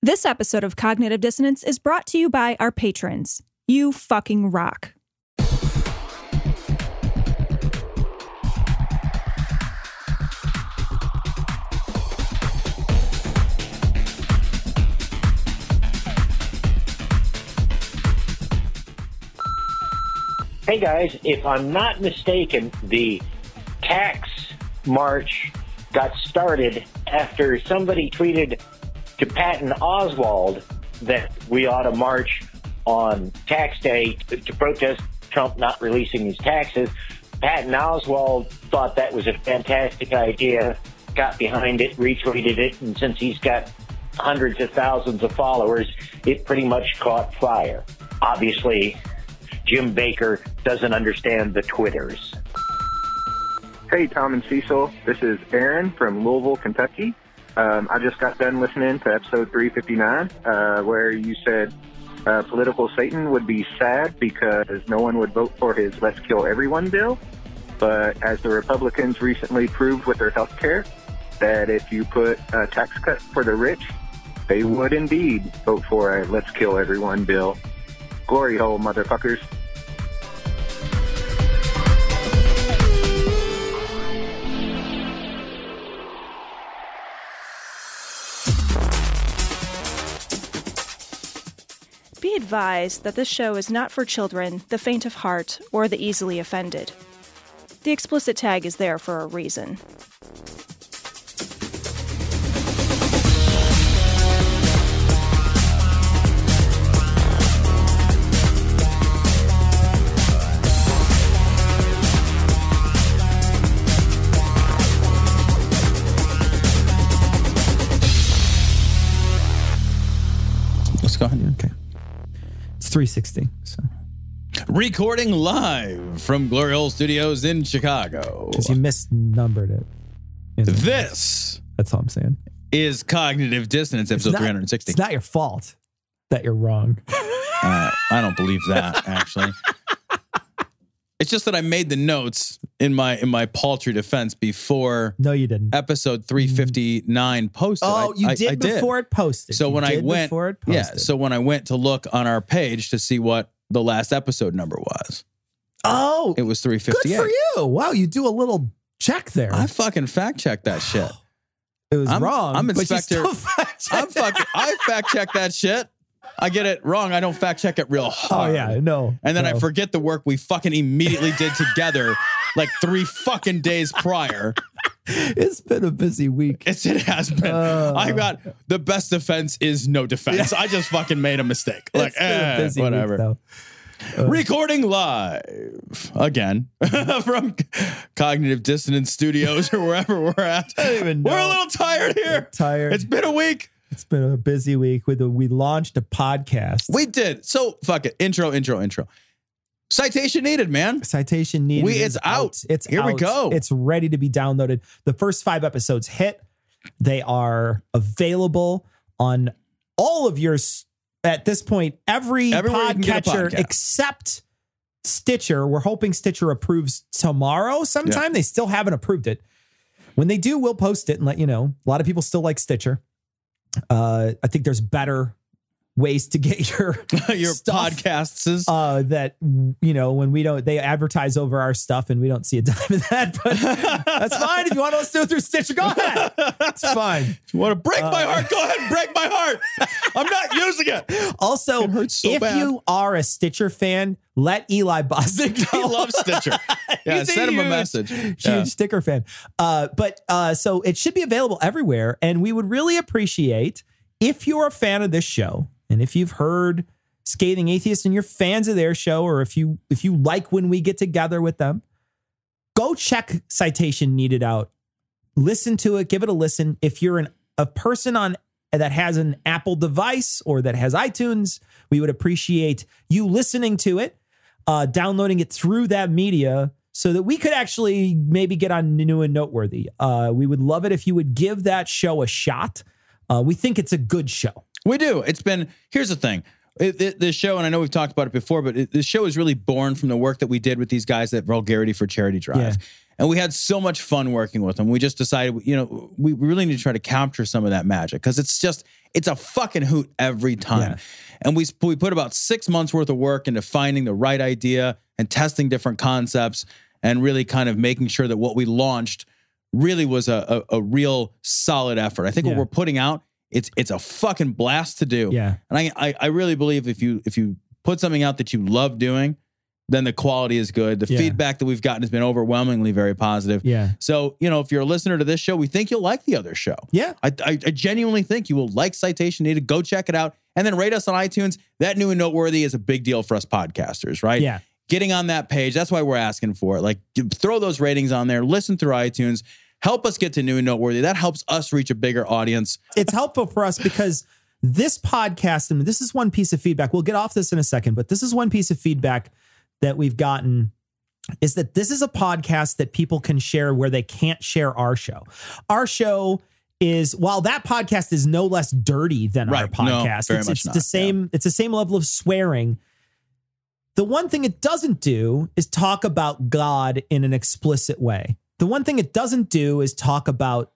This episode of Cognitive Dissonance is brought to you by our patrons. You fucking rock. Hey guys, if I'm not mistaken, the tax march got started after somebody tweeted to Patton Oswalt that we ought to march on tax day to protest Trump not releasing his taxes. Patton Oswalt thought that was a fantastic idea, got behind it, retweeted it, and since he's got hundreds of thousands of followers, it pretty much caught fire. Obviously, Jim Bakker doesn't understand the Twitters. Hey, Tom and Cecil. This is Aaron from Louisville, Kentucky. I just got done listening to episode 359, where you said political Satan would be sad because no one would vote for his Let's Kill Everyone bill. But as the Republicans recently proved with their health care, that if you put a tax cut for the rich, they would indeed vote for a Let's Kill Everyone bill. Glory hole, motherfuckers. Be advised that this show is not for children, the faint of heart, or the easily offended. The explicit tag is there for a reason. Let's go ahead. Okay. It's 360. So Recording live from Glory Hole Studios in Chicago. because you misnumbered it. This That's all I'm saying. is Cognitive Dissonance, episode 360. It's not your fault that you're wrong. I don't believe that, actually. It's just that I made the notes in my paltry defense before No, you didn't. episode 359 posted. Oh, you did I before it posted. So You when I did went, before it yeah. posted. So when I went to look on our page to see what the last episode number was, Oh, it was good 358. for you. Wow, you do a little check there. I fucking fact checked that shit. It was wrong. I'm but you Inspector. still fact-checked it. I fact check that shit. I get it wrong. I don't fact check it real Oh hard. yeah, no. And then no. I forget the work we fucking immediately did together like 3 fucking days prior. It's been a busy week. It has been. I got the best defense is no defense. I just fucking made a mistake. Like, It's been a busy whatever. week, though. Recording live again from Cognitive Dissonance Studios or wherever we're at. I don't even know. We're a little tired here. We're tired. It's been a week. It's been a busy week. We launched a podcast. We did. So fuck it. Intro. Citation needed, man. Citation needed. It's out. It's Here we out. go. It's ready to be downloaded. The first 5 episodes hit. They are available on all of your, at this point, every Everywhere you can get a podcatcher podcast. except Stitcher. We're hoping Stitcher approves tomorrow sometime. Yeah. They still haven't approved it. When they do, we'll post it and let you know. A lot of people still like Stitcher. I think there's better ways to get your stuff, podcasts. that, you know, when we don't, they advertise over our stuff and we don't see a dime of that, but that's fine. If you want to listen to it through Stitcher, go ahead. It's fine. If you want to break my heart, go ahead and break my heart. I'm not using it. Also, It hurts so if bad. you are a Stitcher fan, let Eli Bosnick know. He loves Stitcher. Yeah, He's a send him a huge- message. Huge Yeah. sticker fan. So it should be available everywhere. And we would really appreciate if you're a fan of this show and if you've heard Scathing Atheists and you're fans of their show, or if you like when we get together with them, go check Citation Needed out. Listen to it. Give it a listen. If you're a person that has an Apple device or that has iTunes, we would appreciate you listening to it, downloading it through that media so that we could actually maybe get on New and Noteworthy. We would love it if you would give that show a shot. We think it's a good show. We do. Here's the thing. The show, and I know we've talked about it before, but the show is really born from the work that we did with these guys at Vulgarity for Charity Drive. Yeah. And we had so much fun working with them. We just decided, we really need to try to capture some of that magic because it's a fucking hoot every time. Yeah. And we put about 6 months worth of work into finding the right idea and testing different concepts and really kind of making sure that what we launched really was a real solid effort. I think what we're putting out, it's a fucking blast to do. Yeah. And I really believe if you put something out that you love doing, then the quality is good. The feedback that we've gotten has been overwhelmingly very positive. Yeah. So, if you're a listener to this show, we think you'll like the other show. Yeah. I genuinely think you will like Citation Needed. Go check it out. And then rate us on iTunes. That new and noteworthy is a big deal for us podcasters, right? Yeah. Getting on that page, that's why we're asking for it. Like, throw those ratings on there. Listen through iTunes. Help us get to new and noteworthy. That helps us reach a bigger audience. It's helpful for us because this podcast, and this is one piece of feedback. We'll get off this in a second, but this is one piece of feedback that we've gotten is that this is a podcast that people can share where they can't share our show. Our show is, while that podcast is no less dirty than our podcast, it's the same. It's the same level of swearing. The one thing it doesn't do is talk about God in an explicit way. The one thing it doesn't do is talk about,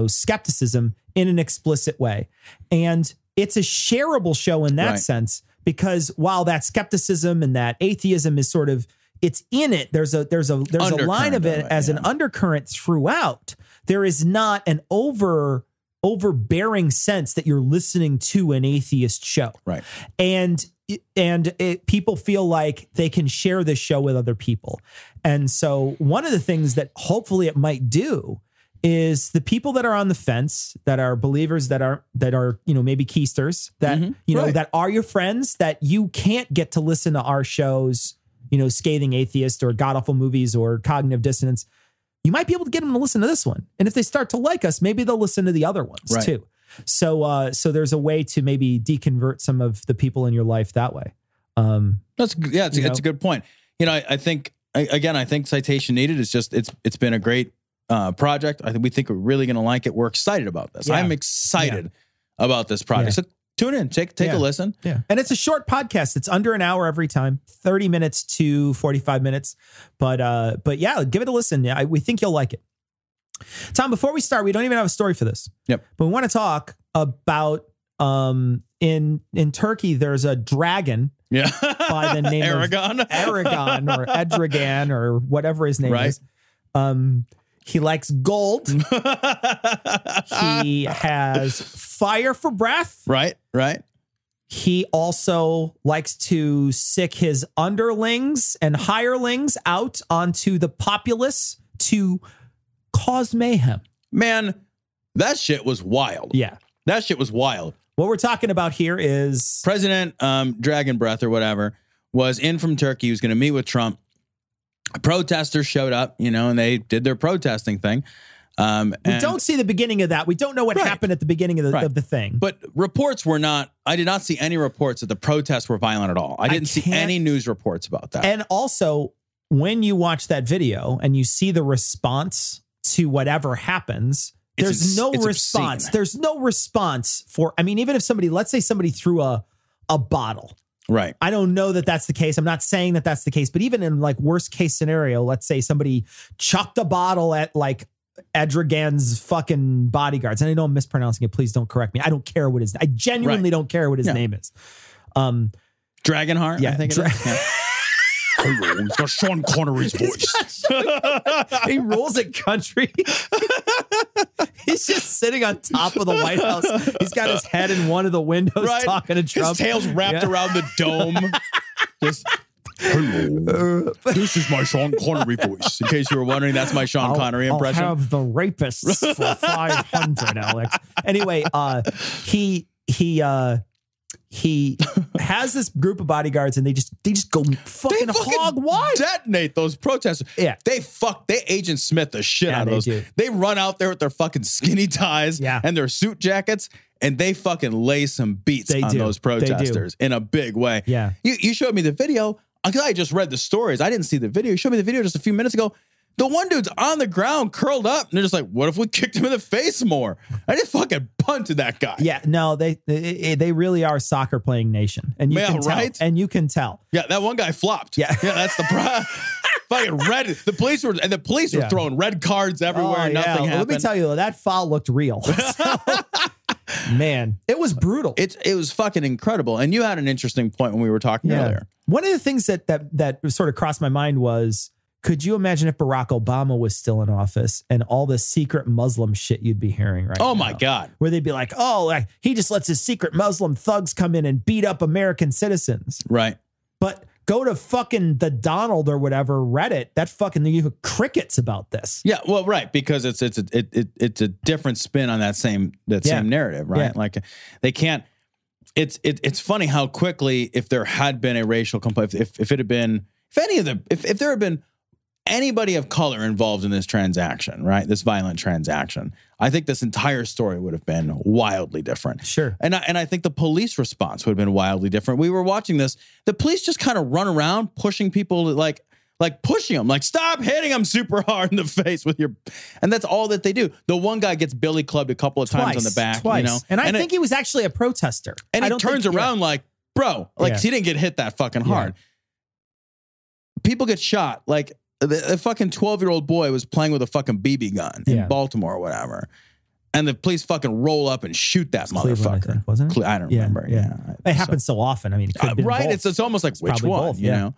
skepticism in an explicit way. And it's a shareable show in that sense, because while that skepticism and that atheism is sort of, it's in it, there's a line of it as an undercurrent throughout. There is not an overbearing sense that you're listening to an atheist show. Right. And people feel like they can share this show with other people. And so one of the things that hopefully it might do is the people that are on the fence, that are believers, that are maybe keisters, that that are your friends, that you can't get to listen to our shows, Scathing Atheist or God Awful Movies or Cognitive Dissonance. You might be able to get them to listen to this one. And if they start to like us, maybe they'll listen to the other ones too. So there's a way to maybe deconvert some of the people in your life that way. It's a good point. I think Citation Needed is just, it's been a great project. We think we're really going to like it. We're excited about this. I'm excited about this project. So tune in, take a listen. Yeah. And it's a short podcast. It's under an hour every time, 30 minutes to 45 minutes. But yeah, give it a listen. We think you'll like it. Tom, before we start, we don't even have a story for this. Yep. But we want to talk about in Turkey, there's a dragon by the name Aragon. of Aragon or Edragan or whatever his name is. He likes gold. He has fire for breath. Right. He also likes to sick his underlings and hirelings out onto the populace to cause mayhem. Man, that shit was wild. Yeah. That shit was wild. What we're talking about here is President Dragon Breath or whatever was in from Turkey. He was going to meet with Trump. Protesters showed up, and they did their protesting thing. We don't see the beginning of that. We don't know what happened at the beginning of the thing. But reports were not, I did not see any reports that the protests were violent at all. I didn't see any news reports about that. And also, when you watch that video and you see the response to whatever happens, there's no response. Obscene. There's no response even if somebody, let's say somebody threw a bottle. Right. I don't know that that's the case. I'm not saying that that's the case, but even in like worst case scenario, let's say somebody chucked a bottle at like Edragan's fucking bodyguards. And I know I'm mispronouncing it. Please don't correct me. I don't care what I genuinely don't care what his name is. Dragonheart. Yeah. I think it is. Hello, he's got Sean Connery's voice. He rules a country. He's just sitting on top of the White House. He's got his head in one of the windows talking to Trump. His tail's wrapped around the dome. Just, hello, this is my Sean Connery voice. In case you were wondering, that's my Sean Connery impression. I'll have the rapists for 500, Alex. Anyway, he has this group of bodyguards and they just go fucking hog wild. Detonate those protesters. Yeah. They Agent Smith the shit out of those. Do. They run out there with their fucking skinny ties and their suit jackets and they fucking lay some beats on those protesters in a big way. Yeah. You showed me the video because I just read the stories. I didn't see the video. You showed me the video just a few minutes ago. The one dude's on the ground, curled up, and they're just like, what if we kicked him in the face more? I just fucking punted that guy. Yeah, no, they really are a soccer playing nation. And you can tell. Right? And you can tell. Yeah, that one guy flopped. Yeah. Yeah, that's the problem. Fucking red. The police were throwing red cards everywhere. Nothing happened. Let me tell you, that foul looked real. Man, it was brutal. It was fucking incredible. And you had an interesting point when we were talking earlier. One of the things that sort of crossed my mind was, could you imagine if Barack Obama was still in office and all the secret Muslim shit you'd be hearing right now? Oh, my God. Where they'd be like, he just lets his secret Muslim thugs come in and beat up American citizens. Right. But go to fucking the Donald or whatever Reddit, that fucking you have crickets about this. Yeah, well, right, because it's a different spin on that same narrative, right? Yeah. Like they can't. It's funny how quickly, if there had been a racial complaint, if there had been anybody of color involved in this transaction, right, this violent transaction, I think this entire story would have been wildly different. Sure. And I think the police response would have been wildly different. We were watching this. The police just kind of run around pushing people, like pushing them, like, stop hitting them super hard in the face with your, and that's all that they do. The one guy gets billy clubbed a couple of times on the back, twice. You know, and I think he was actually a protester. And he turns around like, bro, like he didn't get hit that fucking hard. People get shot. Like the fucking 12-year-old boy was playing with a fucking BB gun in Baltimore or whatever. And the police fucking roll up and shoot that motherfucker. Cleveland, I think, wasn't it? I don't remember. Yeah. It happens so often. I mean, it could have been right. both. It's almost like, which one, both, you know?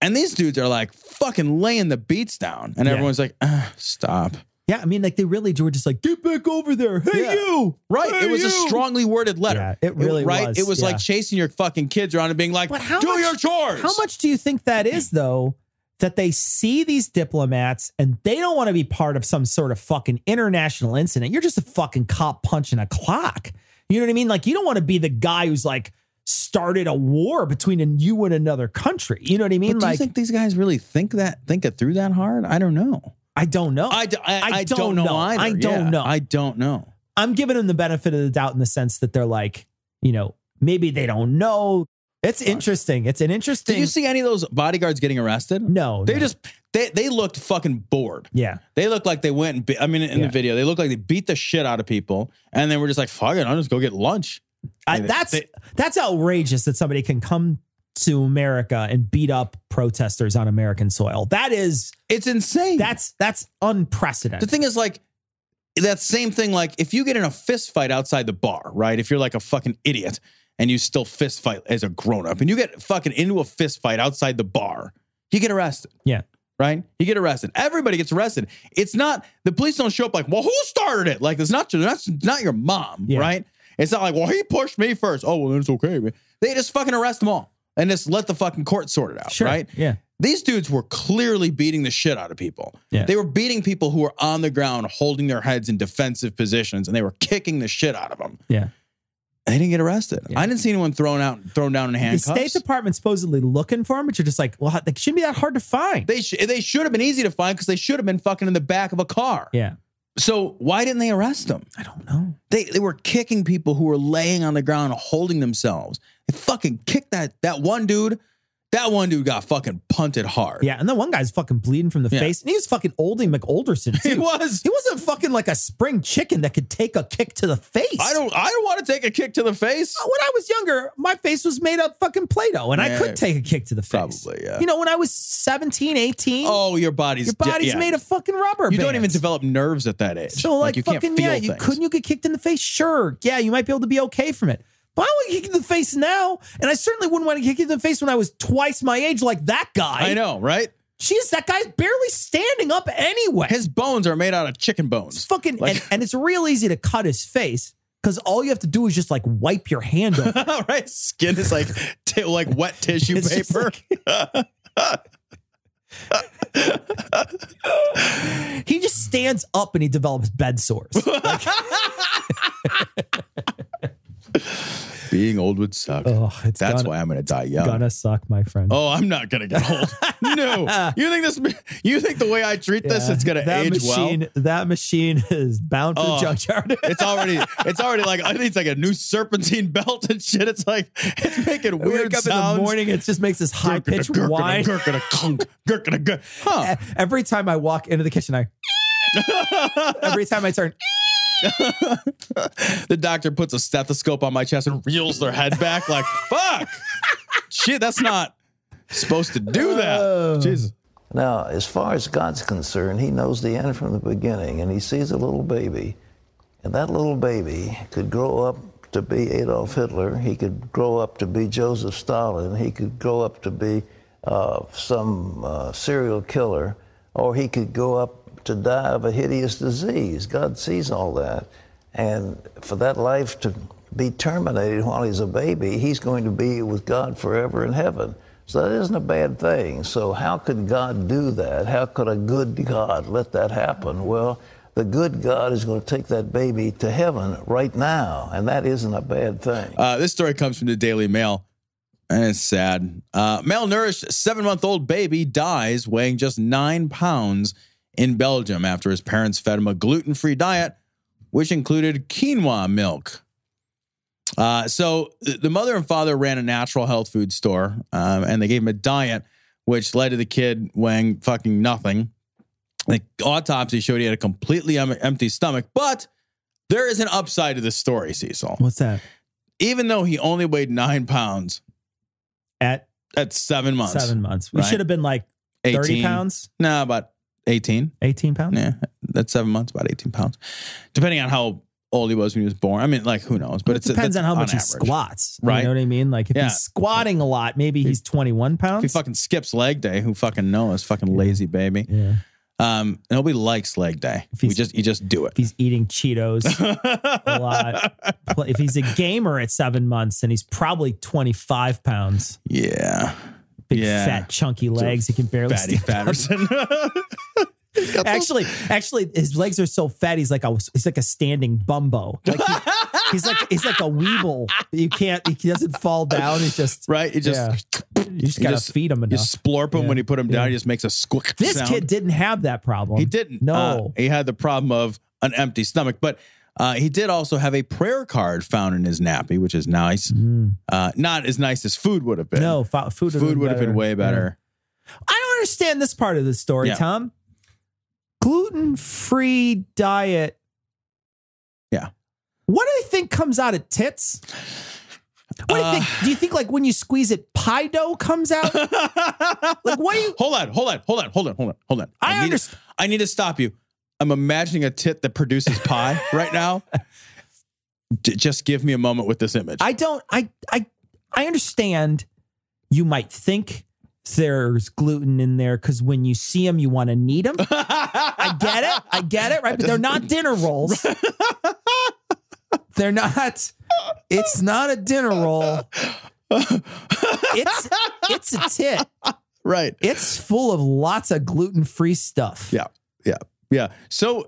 And these dudes are like fucking laying the beats down. And everyone's like, stop. Yeah, I mean, like they really were just like, get back over there. Hey, you. Right. Hey, it was a strongly worded letter. Yeah, it really was. It was like chasing your fucking kids around and being like, do your chores. How much do you think that is, though, that they see these diplomats and they don't want to be part of some sort of fucking international incident? You're just a fucking cop punching a clock. You know what I mean? Like, you don't want to be the guy who's like started a war between you and another country. You know what I mean? But do you think these guys really think it through that hard? I don't know. I don't know. I don't know either. I don't know. I don't know. I'm giving them the benefit of the doubt in the sense that they're like, you know, maybe they don't know. It's interesting. It's an interesting. Did you see any of those bodyguards getting arrested? No. They looked fucking bored. Yeah. They looked like they went and in the video, they looked like they beat the shit out of people and then we're just like, fuck it, I'll just go get lunch. That's outrageous that somebody can come to America and beat up protesters on American soil. It's insane. That's unprecedented. The thing is, like, that same thing, like if you get in a fist fight outside the bar, right? If you're like a fucking idiot and you still fist fight as a grown up and you get fucking into a fist fight outside the bar, you get arrested. Yeah. Right? You get arrested. Everybody gets arrested. It's not, the police don't show up like, well, who started it? Like, that's not your mom, right? It's not like, well, he pushed me first. Oh, well, then it's okay, man. They just fucking arrest them all and just let the fucking court sort it out, right? Yeah. These dudes were clearly beating the shit out of people. Yeah. They were beating people who were on the ground, holding their heads in defensive positions, and they were kicking the shit out of them. Yeah. And they didn't get arrested. Yeah. I didn't see anyone thrown down in handcuffs. The State Department supposedly looking for them, but you're just like, well, they shouldn't be that hard to find. They should have been easy to find because they should have been fucking in the back of a car. Yeah. So why didn't they arrest them? I don't know. They were kicking people who were laying on the ground, holding themselves. They fucking kicked that one dude. That one dude got fucking punted hard. Yeah, and the one guy's fucking bleeding from the face. And he was fucking Oldie McOlderson, too. He was. He wasn't fucking like a spring chicken that could take a kick to the face. I don't want to take a kick to the face. When I was younger, my face was made of fucking Play-Doh, and I could take a kick to the face. Probably, yeah. You know, when I was 17, 18. Oh, your body's made of fucking rubber You don't even develop nerves at that age. So, like you fucking, can't feel things. You get kicked in the face? Sure. Yeah, you might be able to be okay from it. But I don't want to kick in the face now. And I certainly wouldn't want to kick in the face when I was twice my age like that guy. I know, right? Jeez, that guy's barely standing up anyway. His bones are made out of chicken bones. It's fucking, and it's real easy to cut his face because all you have to do is just like wipe your hand over. Right? Skin is like wet tissue paper. He just stands up and he develops bed sores. Being old would suck. Oh, That's why I'm going to die young. Gonna suck, my friend. Oh, I'm not going to get old. No. You think the way I treat this, it's going to age well? That machine is bound for the junkyard. it's already like, I think it's like a new serpentine belt and shit. It's like, it's making weird sounds. Wake up in the morning, it just makes this high-pitched whine. Huh. Every time I walk into the kitchen, every time I turn... The doctor puts a stethoscope on my chest and reels their head back like, fuck. Shit, that's not supposed to do that. Jesus. Now, as far as God's concerned, he knows the end from the beginning, and he sees a little baby. And that little baby could grow up to be Adolf Hitler. He could grow up to be Joseph Stalin. He could grow up to be some serial killer. Or he could go up to die of a hideous disease. God sees all that. And for that life to be terminated while he's a baby, he's going to be with God forever in heaven. So that isn't a bad thing. So how could God do that? How could a good God let that happen? Well, the good God is going to take that baby to heaven right now, and that isn't a bad thing. This story comes from the Daily Mail, and it's sad. Malnourished 7-month-old baby dies weighing just 9 pounds in Belgium after his parents fed him a gluten-free diet, which included quinoa milk. So the mother and father ran a natural health food store, and they gave him a diet, which led to the kid weighing fucking nothing. The autopsy showed he had a completely empty stomach, but there is an upside to this story, Cecil. What's that? Even though he only weighed 9 pounds at 7 months. 7 months. We should have been like 30 pounds. No, about 18. 18 pounds? Yeah, that's 7 months, about 18 pounds. Depending on how old he was when he was born. I mean, like, who knows? But it depends on how much he squats. Right? You know what I mean? Like, if he's squatting a lot, maybe he's 21 pounds. If he fucking skips leg day, who fucking knows? Fucking lazy baby. Yeah. Nobody likes leg day. You just do it. If he's eating Cheetos a lot. If he's a gamer at 7 months, then he's probably 25 pounds. Yeah. Big fat chunky legs. He can barely stand Patterson. Actually, his legs are so fat. He's like a standing bumbo. Like he's like a weeble. He doesn't fall down. He's just right. You just gotta feed him enough. You splorp him when you put him down. He just makes a squick. This sound. kid didn't have that problem. He didn't. No, he had the problem of an empty stomach, but he did also have a prayer card found in his nappy, which is nice. Not as nice as food would have been. No, food would have been way better. Yeah. I don't understand this part of the story, Tom. Gluten-free diet. Yeah. What do you think comes out of tits? What do you think? Do you think like when you squeeze it, pie dough comes out? Like what do you? Hold on. I need to stop you. I'm imagining a tit that produces pie right now. Just give me a moment with this image. I understand. You might think there's gluten in there because when you see them, you want to knead them. I get it, right? But they're not dinner rolls. They're not. It's not a dinner roll. It's a tit. Right. It's full of lots of gluten-free stuff. Yeah. So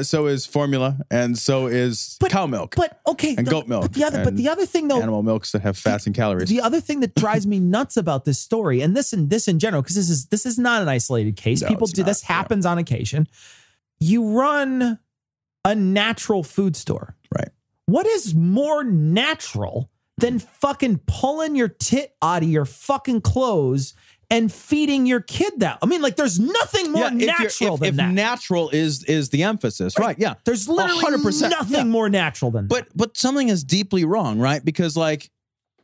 so is formula, and so is cow milk. But okay, and goat milk. But the other thing though, animal milks that have fats and calories. The other thing that drives me nuts about this story, and this in general, because this is not an isolated case. No, People do this happens on occasion. You run a natural food store, right? What is more natural than fucking pulling your tit out of your fucking clothes and feeding your kid that? I mean, like, there's nothing more natural than that. If natural is the emphasis, right? Yeah, there's literally 100% nothing more natural than that. But something is deeply wrong, right? Because like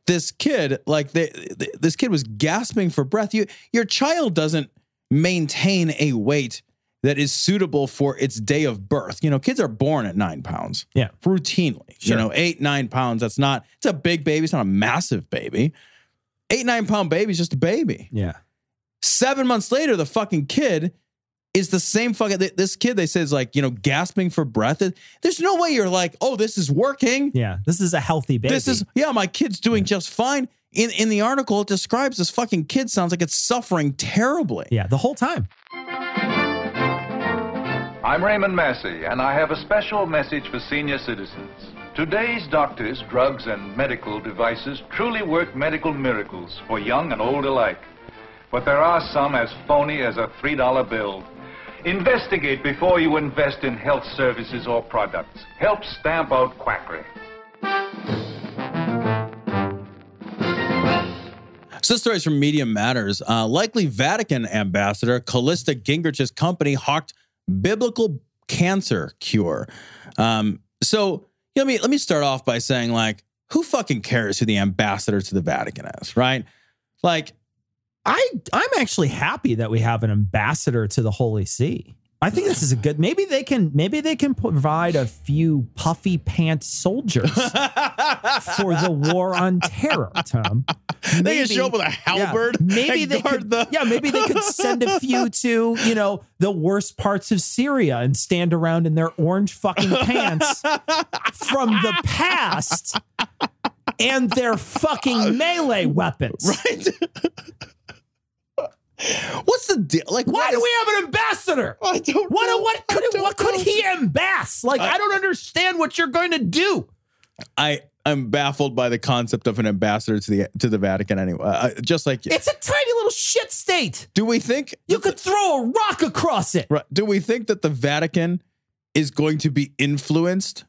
this kid, like this kid was gasping for breath. Your child doesn't maintain a weight that is suitable for its day of birth. You know, kids are born at 9 pounds. Yeah, routinely. Sure. You know, 8-9 pounds. It's a big baby. It's not a massive baby. 8-9 pound baby is just a baby. Yeah. 7 months later, the fucking kid is the same fucking. This kid, they say, is like, you know, gasping for breath. There's no way you're like, oh, this is working. Yeah, this is a healthy baby. My kid's doing just fine. In the article, it describes this fucking kid sounds like it's suffering terribly. Yeah, the whole time. I'm Raymond Massey, and I have a special message for senior citizens. Today's doctors, drugs, and medical devices truly work medical miracles for young and old alike. But there are some as phony as a $3 bill. Investigate before you invest in health services or products. Help stamp out quackery. So this story is from Medium Matters. Likely Vatican ambassador Callista Gingrich's company hawked biblical cancer cure. So let me start off by saying, like, who fucking cares who the ambassador to the Vatican is, right? Like, I'm actually happy that we have an ambassador to the Holy See. I think this is a good. Maybe they can provide a few puffy pants soldiers for the war on terror, Tom. Maybe, they can show up with a halberd. Yeah, maybe they could. Maybe they could send a few to the worst parts of Syria and stand around in their orange fucking pants from the past and their fucking melee weapons. Right. What's the deal? Like, why do we have an ambassador? I don't know. What could he embass? Like, I don't understand what you're going to do. I'm baffled by the concept of an ambassador to the Vatican anyway. Just like it's a tiny little shit state. Do we think you could throw a rock across it? Right. Do we think that the Vatican is going to be influenced?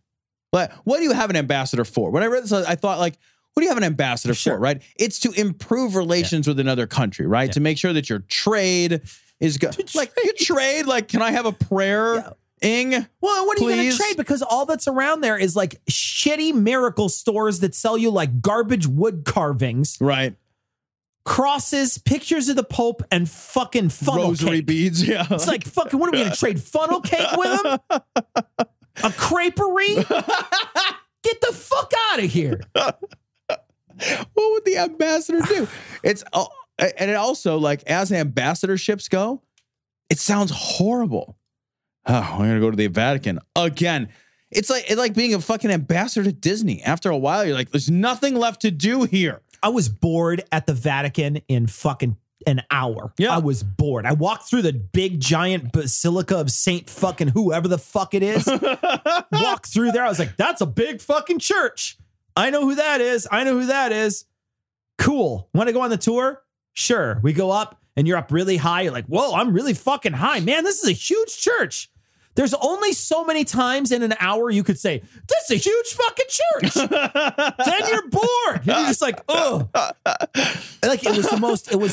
Like, what do you have an ambassador for? When I read this, I thought, like, what do you have an ambassador for, right? It's to improve relations with another country, right? Yeah. To make sure that your trade is good. Like, you trade, like, can I have a prayer? Yeah. Well, what are you going to trade? Because all that's around there is like shitty miracle stores that sell you like garbage wood carvings. Right. Crosses, pictures of the Pope, and fucking funnel rosary cake. Beads, yeah. It's like fucking, what are we going to trade? Funnel cake with them? A creperie? Get the fuck out of here. What would the ambassador do? And it also, like, as ambassadorships go, it sounds horrible. Oh, I'm going to go to the Vatican again. It's like being a fucking ambassador to Disney. After a while, you're like, there's nothing left to do here. I was bored at the Vatican in fucking an hour. Yeah. I was bored. I walked through the big giant basilica of Saint fucking whoever the fuck it is. Walked through there. I was like, that's a big fucking church. I know who that is. Cool. Want to go on the tour? Sure. We go up and you're up really high. You're like, whoa, I'm really fucking high. Man, this is a huge church. There's only so many times in an hour you could say, this is a huge fucking church. Then you're bored. And you're just like, oh. Like, it was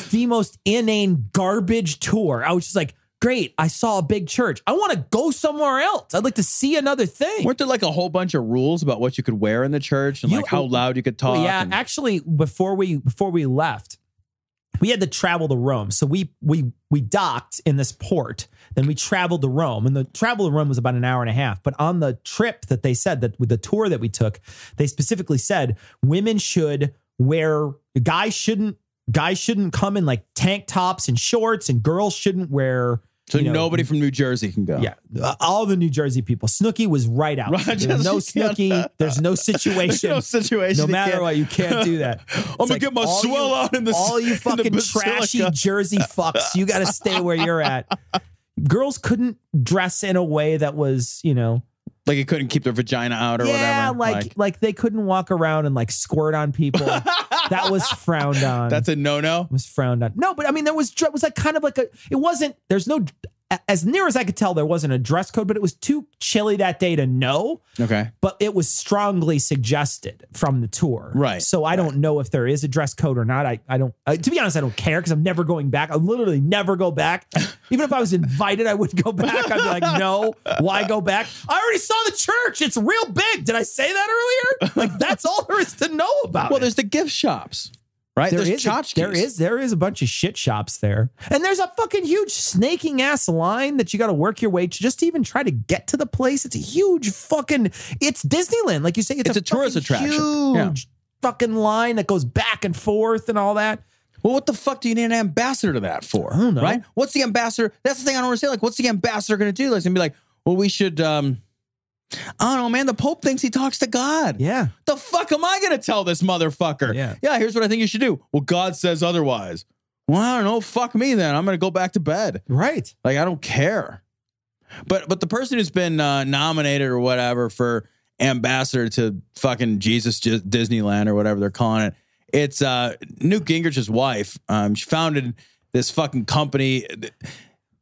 the most inane garbage tour. I was just like, great, I saw a big church. I want to go somewhere else. I'd like to see another thing. Weren't there like a whole bunch of rules about what you could wear in the church and like how loud you could talk? Well, yeah, actually, before we left, we had to travel to Rome. So we docked in this port. Then we traveled to Rome, and the travel to Rome was about an hour and a half. But on the trip that they said that with the tour that we took, they specifically said women should wear, guys shouldn't come in like tank tops and shorts, and girls shouldn't wear. So nobody from New Jersey can go. Yeah, all the New Jersey people. Snooki was right out. There's no Snooki. There's no situation. No situation. No matter what, you can't do that. I'm gonna get my swell out in the. All you fucking trashy Jersey fucks, you got to stay where you're at. Girls couldn't dress in a way that was, like it couldn't keep their vagina out or whatever. Yeah, like they couldn't walk around and like squirt on people. That was frowned on. That's a no-no? It was frowned on. No, but I mean, it was like kind of like there's no, as near as I could tell, there wasn't a dress code, but it was too chilly that day to know. Okay. But it was strongly suggested from the tour. Right. So I don't know if there is a dress code or not. I don't, to be honest, I don't care because I'm never going back. I literally never go back. Even if I was invited, I wouldn't go back. I'd be like, no, why go back? I already saw the church. It's real big. Did I say that earlier? Like, that's all there is to know about Well, there's the gift shops. Right? There's tchotchkes. There is a bunch of shit shops there. And there's a fucking huge snaking ass line that you got to work your way to just to even try to get to the place. It's a huge fucking, it's Disneyland. Like you say, it's a tourist attraction. Huge fucking line that goes back and forth and all that. Well, what the fuck do you need an ambassador to that for? I don't know. Right? What's the ambassador? That's the thing I don't understand. Like, what's the ambassador going to do? Like, and be like, well, we should, I don't know, man. The Pope thinks he talks to God. Yeah. The fuck am I going to tell this motherfucker? Yeah, here's what I think you should do. Well, God says otherwise. Well, I don't know. Fuck me then. I'm going to go back to bed. Right. Like, I don't care. But the person who's been nominated or whatever for ambassador to fucking Jesus Disneyland or whatever they're calling it. It's Newt Gingrich's wife. She founded this fucking company.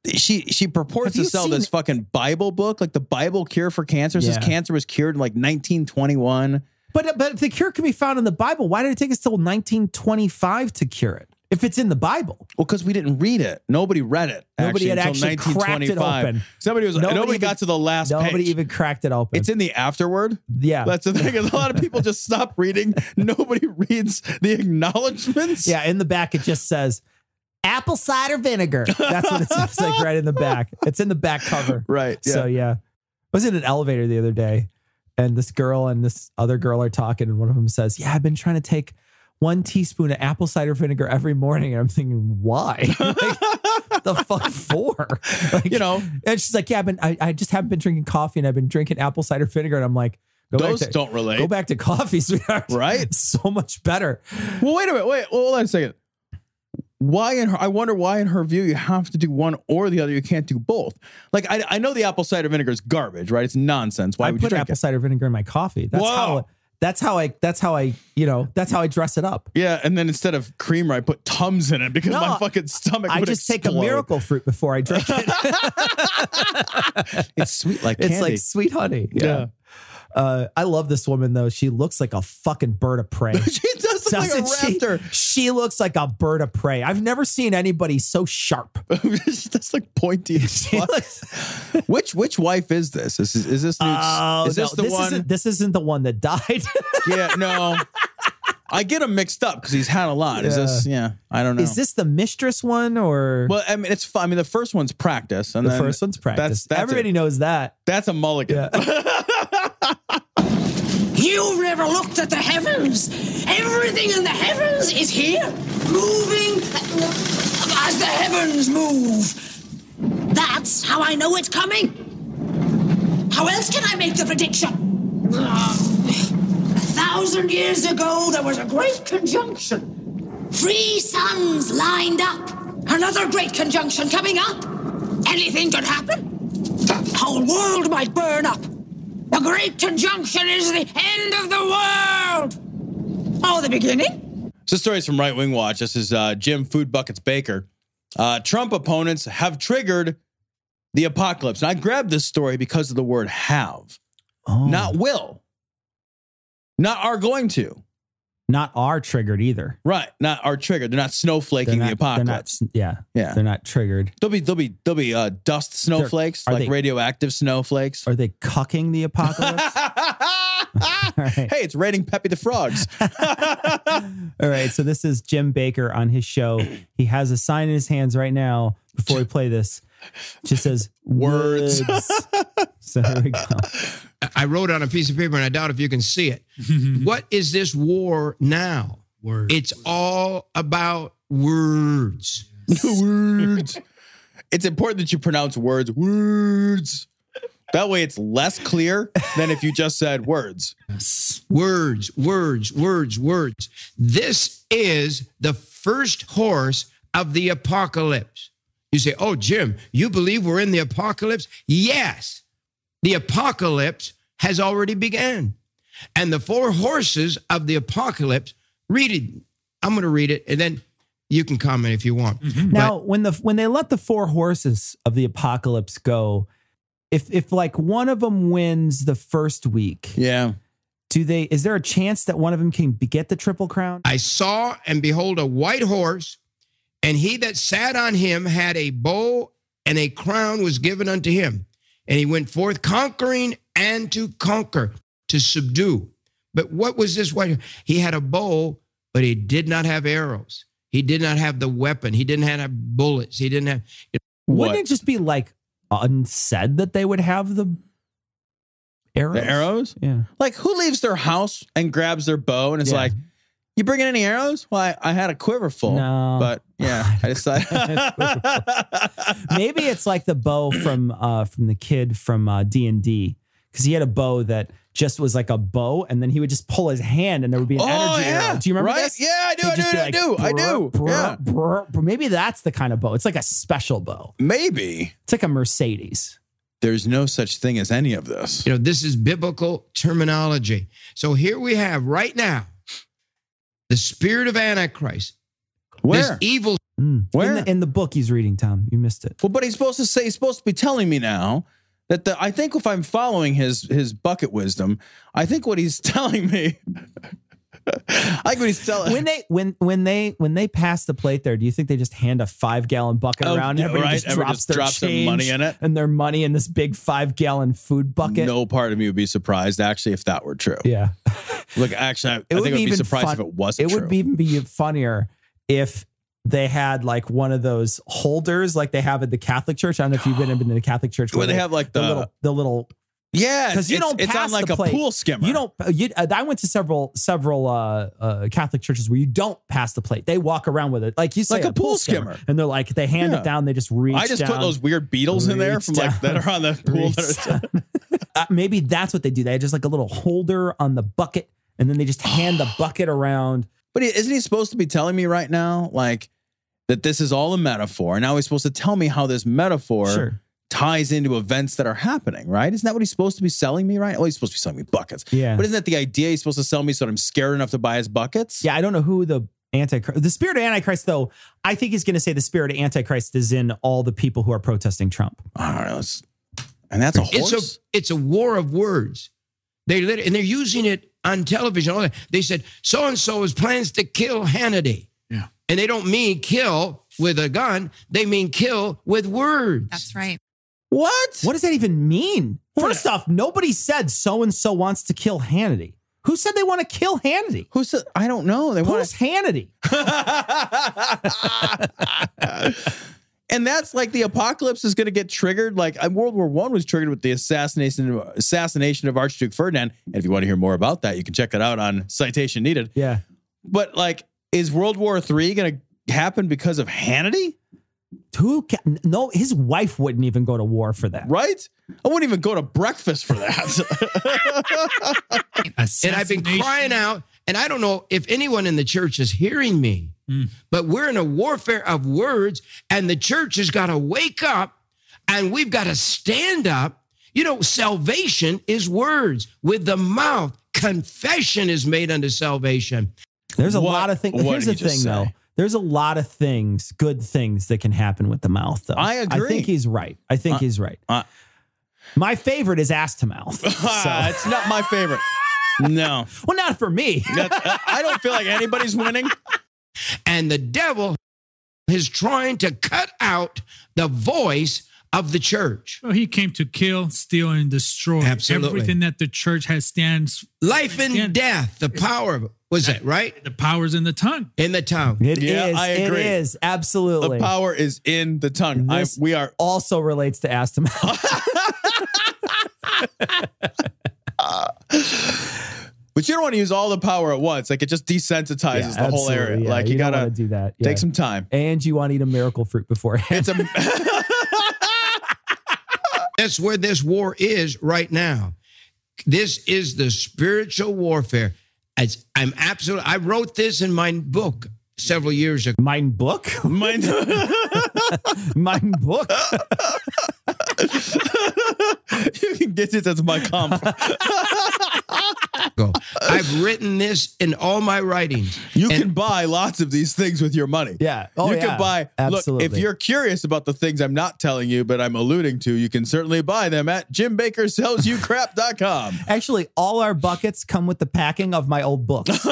She purports to sell this fucking Bible book, like the Bible Cure for Cancer. Says cancer was cured in like 1921. But if the cure can be found in the Bible, why did it take us till 1925 to cure it? If it's in the Bible. Well, because we didn't read it. Nobody read it. Nobody had actually cracked it open. Nobody got to the last page. Nobody even cracked it open. It's in the afterword. Yeah. That's the thing. Is a lot of people just stop reading. Nobody reads the acknowledgments. Yeah. In the back, it just says apple cider vinegar. That's what it says, like right in the back. It's in the back cover. Right. Yeah. So, yeah. I was in an elevator the other day, and this girl and this other girl are talking, and one of them says, yeah, I've been trying to take 1 teaspoon of apple cider vinegar every morning. And I'm thinking, why? Like, the fuck for? Like, you know, and she's like, yeah, I just haven't been drinking coffee, and I've been drinking apple cider vinegar. And I'm like, those don't relate. Go back to coffee, sweetheart. Right? It's so much better. Well, wait a minute. Well, hold on a second. I wonder why in her view you have to do one or the other. You can't do both. Like I know the apple cider vinegar is garbage, right? It's nonsense. Why would you put apple cider vinegar in my coffee? That's how I dress it up. Yeah, and then instead of creamer, I put Tums in it because my fucking stomach would explode. Take a miracle fruit before I drink it. It's sweet like candy. It's like sweet honey. Yeah. I love this woman though. She looks like a fucking bird of prey. She does look like a raptor. She looks like a bird of prey. I've never seen anybody so sharp. That's like pointy as fuck. Which wife is this? Is this Newt's? This isn't the one that died. Yeah, no. I get them mixed up because he's had a lot. Is this? Yeah, I don't know. Is this the mistress one or? Well, I mean, it's fun. I mean, the first one's practice, and the first one's practice. That's everybody knows that. That's a mulligan. Yeah. You've never looked at the heavens. Everything in the heavens is here, moving as the heavens move. That's how I know it's coming. How else can I make the prediction? 1,000 years ago, there was a great conjunction. 3 suns lined up. Another great conjunction coming up. Anything could happen. The whole world might burn up. The great conjunction is the end of the world. Oh, the beginning? So stories from Right Wing Watch. This is Jim Food Buckets Bakker. Trump opponents have triggered the apocalypse. And I grabbed this story because of the word have. Oh. Not will. Not are going to. Not are triggered either. Right. Not are triggered. They're not snowflaking the apocalypse. Yeah. They're not triggered. There'll be dust snowflakes, like radioactive snowflakes. Are they cucking the apocalypse? Right. Hey, it's raining Pepe the Frogs. All right. So this is Jim Bakker on his show. He has a sign in his hands right now before we play this. It just says words. So here we go. I wrote on a piece of paper, and I doubt if you can see it. What is this war now? Words. It's all about words. Words. It's important that you pronounce words. Words. That way it's less clear than if you just said words. Yes. Words, words, words, words. This is the first horse of the apocalypse. You say, oh, Jim, you believe we're in the apocalypse? Yes. The apocalypse has already begun. And the 4 horses of the apocalypse, read it. I'm going to read it, and then you can comment if you want. Mm-hmm. Now, when they let the 4 horses of the apocalypse go, if like one of them wins the first week, yeah, is there a chance that one of them can get the Triple Crown? I saw and behold a white horse, and he that sat on him had a bow, and a crown was given unto him. And he went forth conquering and to conquer, to subdue. But what was this white? He had a bow, but he did not have arrows. He did not have the weapon. He didn't have bullets. He didn't have. Wouldn't it just be like unsaid that they would have the arrows? The arrows? Yeah. Like who leaves their house and grabs their bow and it's like, you bringing any arrows? Well, I had a quiver full. No. But yeah, I decided. Maybe it's like the bow from the kid from D&D. Because he had a bow that just was like a bow, and then he would just pull his hand, and there would be an energy arrow. Do you remember this? Yeah, I do. Maybe that's the kind of bow. It's like a special bow. Maybe. It's like a Mercedes. there's no such thing as any of this. This is biblical terminology. So here we have right now the spirit of Antichrist. Where? This evil. Where? In the book he's reading, Tom. You missed it. Well, but he's supposed to be telling me now that I think if I'm following his bucket wisdom, I think what he's telling me. I think what he's telling when they pass the plate there, do you think they just hand a 5-gallon bucket around? Everybody just drops their change money in it, and their money in this big 5-gallon food bucket. No part of me would be surprised, actually, if that were true. Yeah. Look, actually, I think I'd be surprised if it wasn't true. It would even be funnier if they had like one of those holders like they have at the Catholic Church. I don't know if you've been in the Catholic Church where they have like the little. Yeah, because you don't it's pass on like the plate. A pool skimmer. You don't. I went to several Catholic churches where you don't pass the plate. They walk around with it, like you say, like a pool skimmer, and they're like they hand it down. They just reach. I just down, put those weird beetles in there from like that are on the pool. Maybe that's what they do. They have just like a little holder on the bucket, and then they just hand the bucket around. But isn't he supposed to be telling me right now, like that this is all a metaphor? And now he's supposed to tell me how this metaphor ties into events that are happening, right? Isn't that what he's supposed to be selling me, right? Oh, he's supposed to be selling me buckets. Yeah. But isn't that the idea? He's supposed to sell me so that I'm scared enough to buy his buckets? Yeah, I don't know who the spirit of Antichrist, though, I think he's going to say the spirit of Antichrist is in all the people who are protesting Trump. All right, and that's a horse? It's a war of words. They're using it on television. They said, so-and-so has plans to kill Hannity. Yeah. And they don't mean kill with a gun. They mean kill with words. That's right. What does that even mean? First off, nobody said so-and-so wants to kill Hannity. Who said they want to kill Hannity? Who said? I don't know. Who's Hannity? And that's like the apocalypse is going to get triggered. Like World War I was triggered with the assassination of Archduke Ferdinand. And if you want to hear more about that, you can check it out on Citation Needed. Yeah. But like, is World War III going to happen because of Hannity? No, his wife wouldn't even go to war for that. Right? I wouldn't even go to breakfast for that. And I've been crying out, and I don't know if anyone in the church is hearing me, but we're in a warfare of words, and the church has got to wake up, and we've got to stand up. Salvation is words. With the mouth, confession is made unto salvation. There's a lot of things. Here's the thing, though. There's a lot of things, good things that can happen with the mouth, though. I agree. I think he's right. My favorite is ass to mouth. It's not my favorite. No. Well, not for me. I don't feel like anybody's winning. And the devil is trying to cut out the voice of the church. Well, he came to kill, steal, and destroy. Absolutely. Everything that the church has stands. Life and death, the power of it. Was that right? The power's in the tongue. In the tongue. It is. I agree. It is. Absolutely. The power is in the tongue. We are also relates to ass to mouth. But you don't want to use all the power at once. Like it just desensitizes the whole area. Yeah, like you gotta gotta do that. Take some time. And you want to eat a miracle fruit beforehand. That's where this war is right now. This is the spiritual warfare. I wrote this in my book several years ago. Mine book? Mine book? You can get it as my comp. I've written this in all my writings. You can buy lots of these things with your money. Yeah. You can buy. Absolutely. Look, if you're curious about the things I'm not telling you, but I'm alluding to, you can certainly buy them at JimBakkerSellsYouCrap.com. Actually, all our buckets come with the packing of my old books.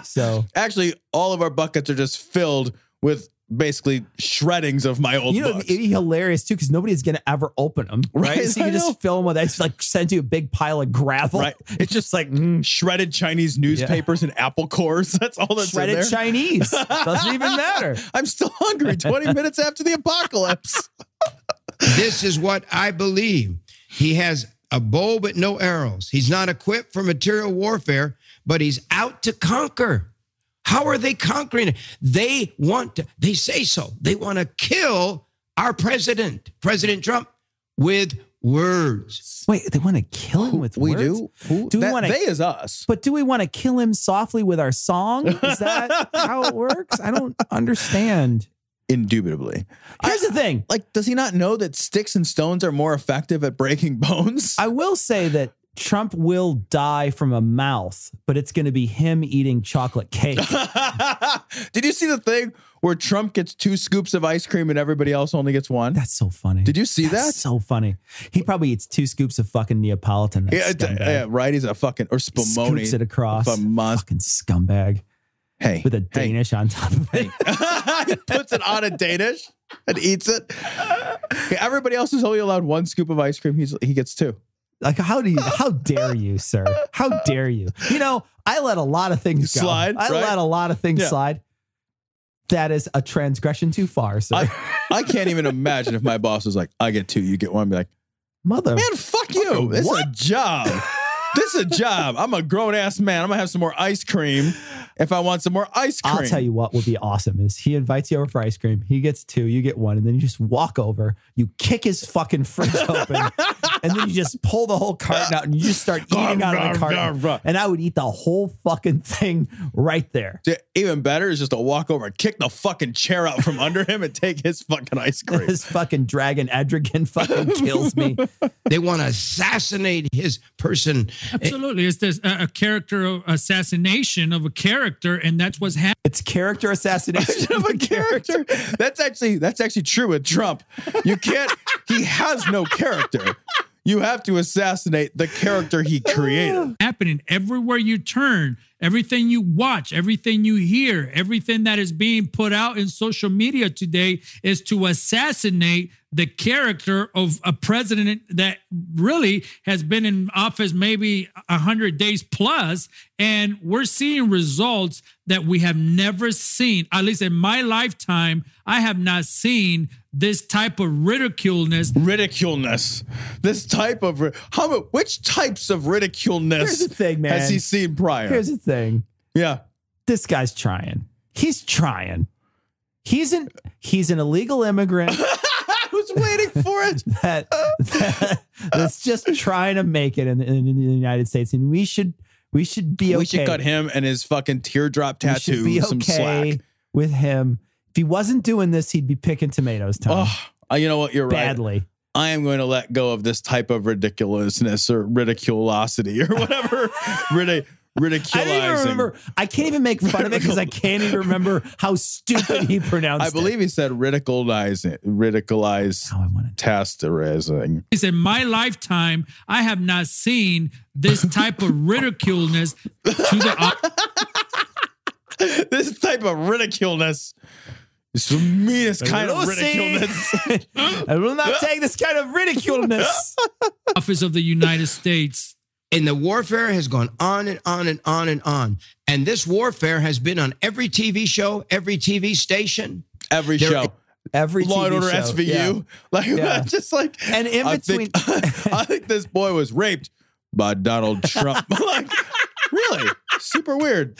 So actually, all of our buckets are just filled with basically shreddings of my old books. It'd be hilarious too, because nobody's going to ever open them, right? So you can just fill them with that. It's like send you a big pile of gravel. Right. It's just like shredded Chinese newspapers and apple cores. That's all that's shredded in there. Chinese. Doesn't even matter. I'm still hungry 20 minutes after the apocalypse. This is what I believe. He has a bow but no arrows. He's not equipped for material warfare, but he's out to conquer. How are they conquering it? They say so. They want to kill our president, President Trump, with words. Wait, they want to kill him with words? We do? Do we want to? They is us. But do we want to kill him softly with our song? Is that how it works? I don't understand. Indubitably. Here's the thing. Like, does he not know that sticks and stones are more effective at breaking bones? I will say that Trump will die from a mouth, but it's going to be him eating chocolate cake. Did you see the thing where Trump gets 2 scoops of ice cream and everybody else only gets 1? That's so funny. Did you see That's that? so funny. He probably eats 2 scoops of fucking Neapolitan. Yeah, right. He's a fucking, or Spumoni. Scoops it across. Fucking scumbag. Hey. With a Danish on top of it. He puts it on a Danish and eats it. Okay, everybody else is only allowed 1 scoop of ice cream. He gets 2. Like, how dare you, sir? How dare you? You know, I let a lot of things go. Slide, I right? let a lot of things slide. That is a transgression too far, sir. I can't even imagine if my boss was like, I get 2, you get 1. I'd be like, mother. Man, fuck you. This is a job. This is a job. I'm a grown ass man. I'm going to have some more ice cream if I want some more ice cream. I'll tell you what would be awesome is he invites you over for ice cream. He gets 2, you get 1. And then you just walk over, you kick his fucking fridge open, and then you just pull the whole carton out and you just start eating out of the carton. And I would eat the whole fucking thing right there. Even better is just to walk over and kick the fucking chair out from under him and take his fucking ice cream. His fucking dragon Edrigan fucking kills me. They want to assassinate his person. Absolutely. It's this a character assassination of a character, and that's what's happening. It's character assassination of a character. That's actually true with Trump. You can't, he has no character. You have to assassinate the character he created. Happening everywhere you turn, everything you watch, everything you hear, everything that is being put out in social media today is to assassinate the character of a president that really has been in office maybe 100 days plus, and we're seeing results that we have never seen. At least in my lifetime, I have not seen this type of ridiculeness. This type of which types of ridiculeness Here's the thing, man. has he seen prior? Here's the thing. Yeah. This guy's trying. He's trying. He's an illegal immigrant. I was waiting for it. That's just trying to make it in the United States, and we should be okay. We should cut him and his fucking teardrop tattoo. We should be some okay slack with him. If he wasn't doing this, he'd be picking tomatoes. Tom. Oh, you know what? You're right. Badly. I am going to let go of this type of ridiculousness or ridiculosity or whatever. Ridiculizing. I don't even remember. I can't even make fun of it because I can't even remember how stupid he pronounced it. I believe he said ridiculize, tasterizing. He said, in my lifetime, I have not seen this type of ridiculeness to the this type of ridiculeness. It's the meanest kind of ridiculeness. I will not take this kind of ridiculeness. office of the United States. And the warfare has gone on and on and on and on. And this warfare has been on every TV show, every TV station. Every show. Every Law and TV Order show. SVU. Just like, and in between, I think this boy was raped by Donald Trump. Like, really? Super weird.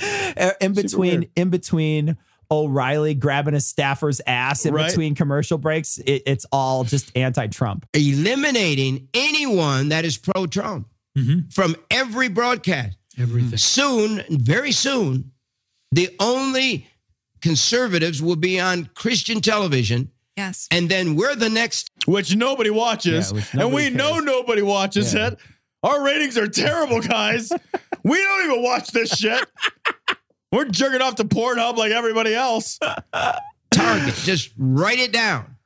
In between O'Reilly grabbing a staffer's ass in between commercial breaks, it's all just anti-Trump. Eliminating anyone that is pro-Trump from every broadcast. Everything. Soon, very soon, the only conservatives will be on Christian television. Yes. And then we're the next. Which nobody watches. And we know nobody watches it. Our ratings are terrible, guys. We don't even watch this shit. We're jerking off to Pornhub like everybody else. Target. Just write it down.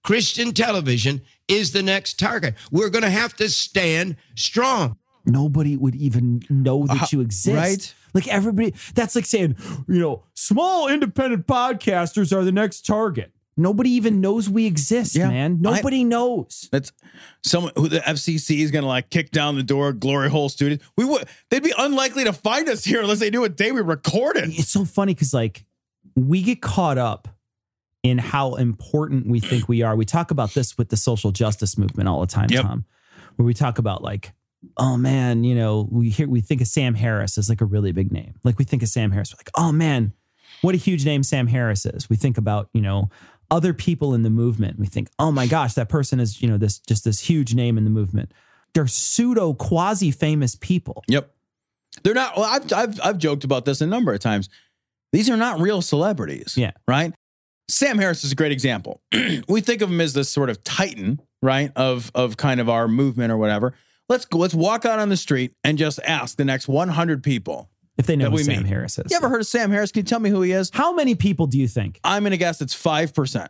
Christian television is the next target. We're going to have to stand strong. Nobody would even know that you exist. Right? Like everybody, that's like saying, small independent podcasters are the next target. Nobody even knows we exist, man. Nobody knows. That's someone who the FCC is going to kick down the door, Glory Hole Studios. They'd be unlikely to find us here unless they knew what day we recorded. It's so funny because we get caught up in how important we think we are. We talk about this with the social justice movement all the time, Tom, where we talk about oh man, we think of Sam Harris as a really big name. Like we think of Sam Harris, we're like, oh man, what a huge name Sam Harris is. We think about, other people in the movement. We think, oh my gosh, that person is, this huge name in the movement. They're pseudo quasi famous people. Yep. They're not. Well, I've joked about this a number of times. These are not real celebrities. Yeah. Right. Sam Harris is a great example. We think of him as this sort of titan, right? Of kind of our movement or whatever. Let's walk out on the street and just ask the next 100 people if they know who Sam Harris is. You ever heard of Sam Harris? Can you tell me who he is? How many people do you think? I'm going to guess it's 5%.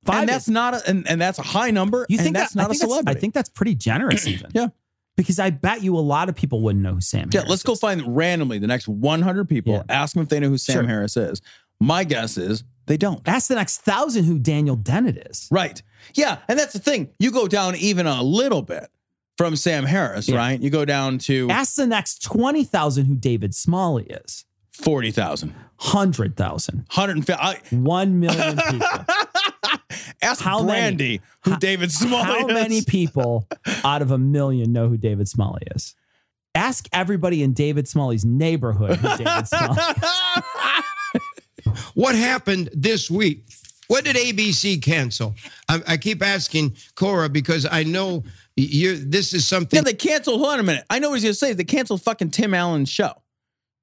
And that's not and that's a high number. You think that's not a celebrity? I think that's pretty generous, even. Yeah. Because I bet you a lot of people wouldn't know who Sam Harris is. Let's go find randomly the next 100 people, ask them if they know who Sam Harris is. My guess is they don't. Ask the next 1,000 who Daniel Dennett is. Right. Yeah. And that's the thing. You go down even a little bit from Sam Harris, right? You go down to... Ask the next 20,000 who David Smalley is. 40,000. 100,000. 150. 1 million people. Ask Brandy who David Smalley is. How many people out of 1 million know who David Smalley is? Ask everybody in David Smalley's neighborhood who David Smalley is. What happened this week? What did ABC cancel? I keep asking Cora because I know this is something. Yeah, they canceled. Hold on a minute. I know what he's going to say. They canceled fucking Tim Allen's show.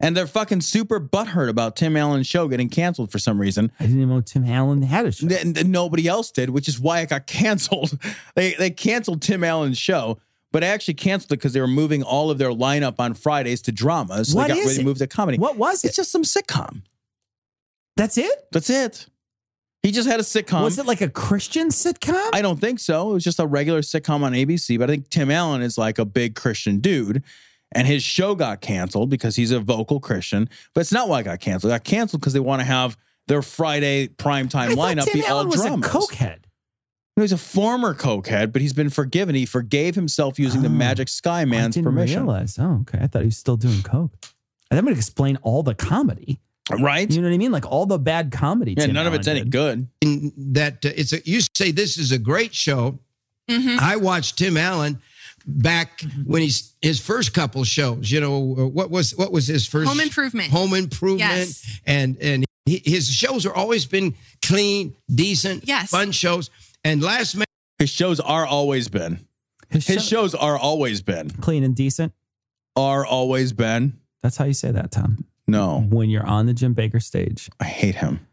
And they're fucking super butthurt about Tim Allen's show getting canceled for some reason. I didn't even know Tim Allen had a show. Nobody else did, which is why it got canceled. They canceled Tim Allen's show, but I actually canceled it because they were moving all of their lineup on Fridays to dramas. So they got ready to move to comedy. What was it? It's just some sitcom. That's it? That's it. He just had a sitcom. Was it like a Christian sitcom? I don't think so. It was just a regular sitcom on ABC, but I think Tim Allen is like a big Christian dude. And his show got canceled because he's a vocal Christian. But it's not why it got canceled. It got canceled because they want to have their Friday primetime lineup be all dramas. Tim Allen was a cokehead. No, he's a former cokehead, but he's been forgiven. He forgave himself using the Magic Sky Man's permission. I didn't realize. Oh, okay. I thought he was still doing coke. And that would explain all the comedy. Right? You know what I mean? Like all the bad comedy. Yeah, none of it's any good. In that you say this is a great show. Mm-hmm. I watched Tim Allen back when his first couple shows, what was his first? Home Improvement. Yes. And his shows are always been clean, decent, fun shows. And his shows are always been. His shows are always been clean and decent. Are always been. That's how you say that, Tom. No. When you're on the Jim Bakker stage. I hate him.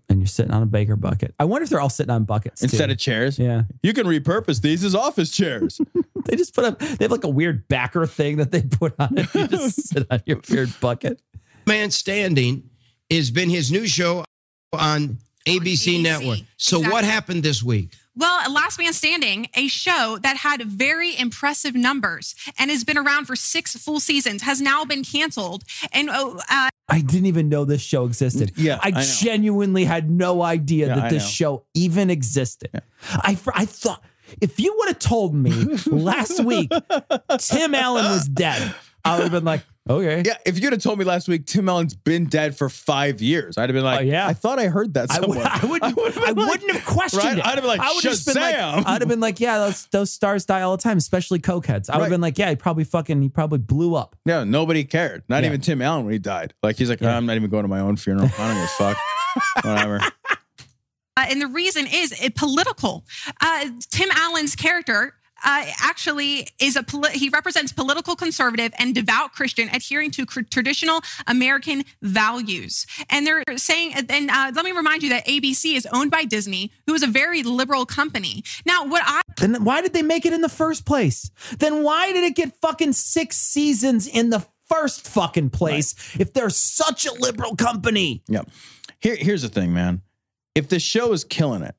And you're sitting on a Bakker bucket. I wonder if they're all sitting on buckets instead of chairs. Yeah. You can repurpose these as office chairs. They just they have like a weird Bakker thing that they put on it. You just sit on your weird bucket. Man Standing has been his new show on ABC Network. So what happened this week? Well, Last Man Standing, a show that had very impressive numbers and has been around for 6 full seasons, has now been canceled. And I didn't even know this show existed. Yeah, I genuinely had no idea that this show even existed. Yeah. I thought if you would have told me last week Tim Allen was dead, I would have been like, okay. Yeah, if you'd have told me last week Tim Allen's been dead for 5 years, I'd have been like, I thought I heard that somewhere. I wouldn't have questioned it. I'd have been like, Shazam. I'd have been like, yeah, those stars die all the time, especially cokeheads. I would have been like, yeah, he probably blew up. Yeah, nobody cared. Not even Tim Allen when he died. Like, he's like, I'm not even going to my own funeral. I don't give a fuck. Whatever. And the reason is political. Tim Allen's character actually is he represents political conservative and devout Christian adhering to traditional American values. And they're saying, and let me remind you that ABC is owned by Disney, who is a very liberal company. Now, then why did they make it in the first place? Then why did it get fucking 6 seasons in the first fucking place if they're such a liberal company? Yeah. Here's the thing, man. If the show is killing it,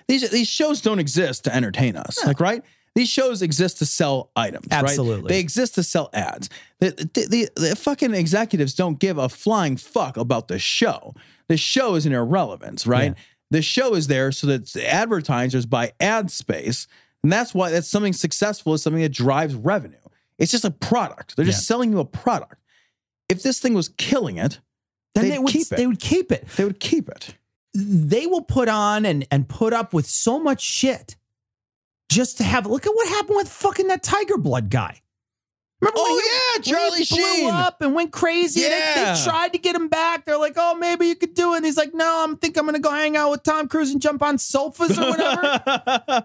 these shows don't exist to entertain us. Yeah. Right? These shows exist to sell items. Absolutely. Right? They exist to sell ads. The fucking executives don't give a flying fuck about the show. The show is an irrelevance, right? Yeah. The show is there so that advertisers buy ad space. And that's why that's something successful is something that drives revenue. It's just a product. They're just selling you a product. If this thing was killing it, then they would keep it. They would keep it. They would keep it. They will put on and put up with so much shit just to have, look at what happened with fucking that Tiger Blood guy. Remember Charlie when he blew Sheen up and went crazy? Yeah. They tried to get him back. They're like, oh, maybe you could do it. And he's like, no, I'm going to go hang out with Tom Cruise and jump on sofas or whatever.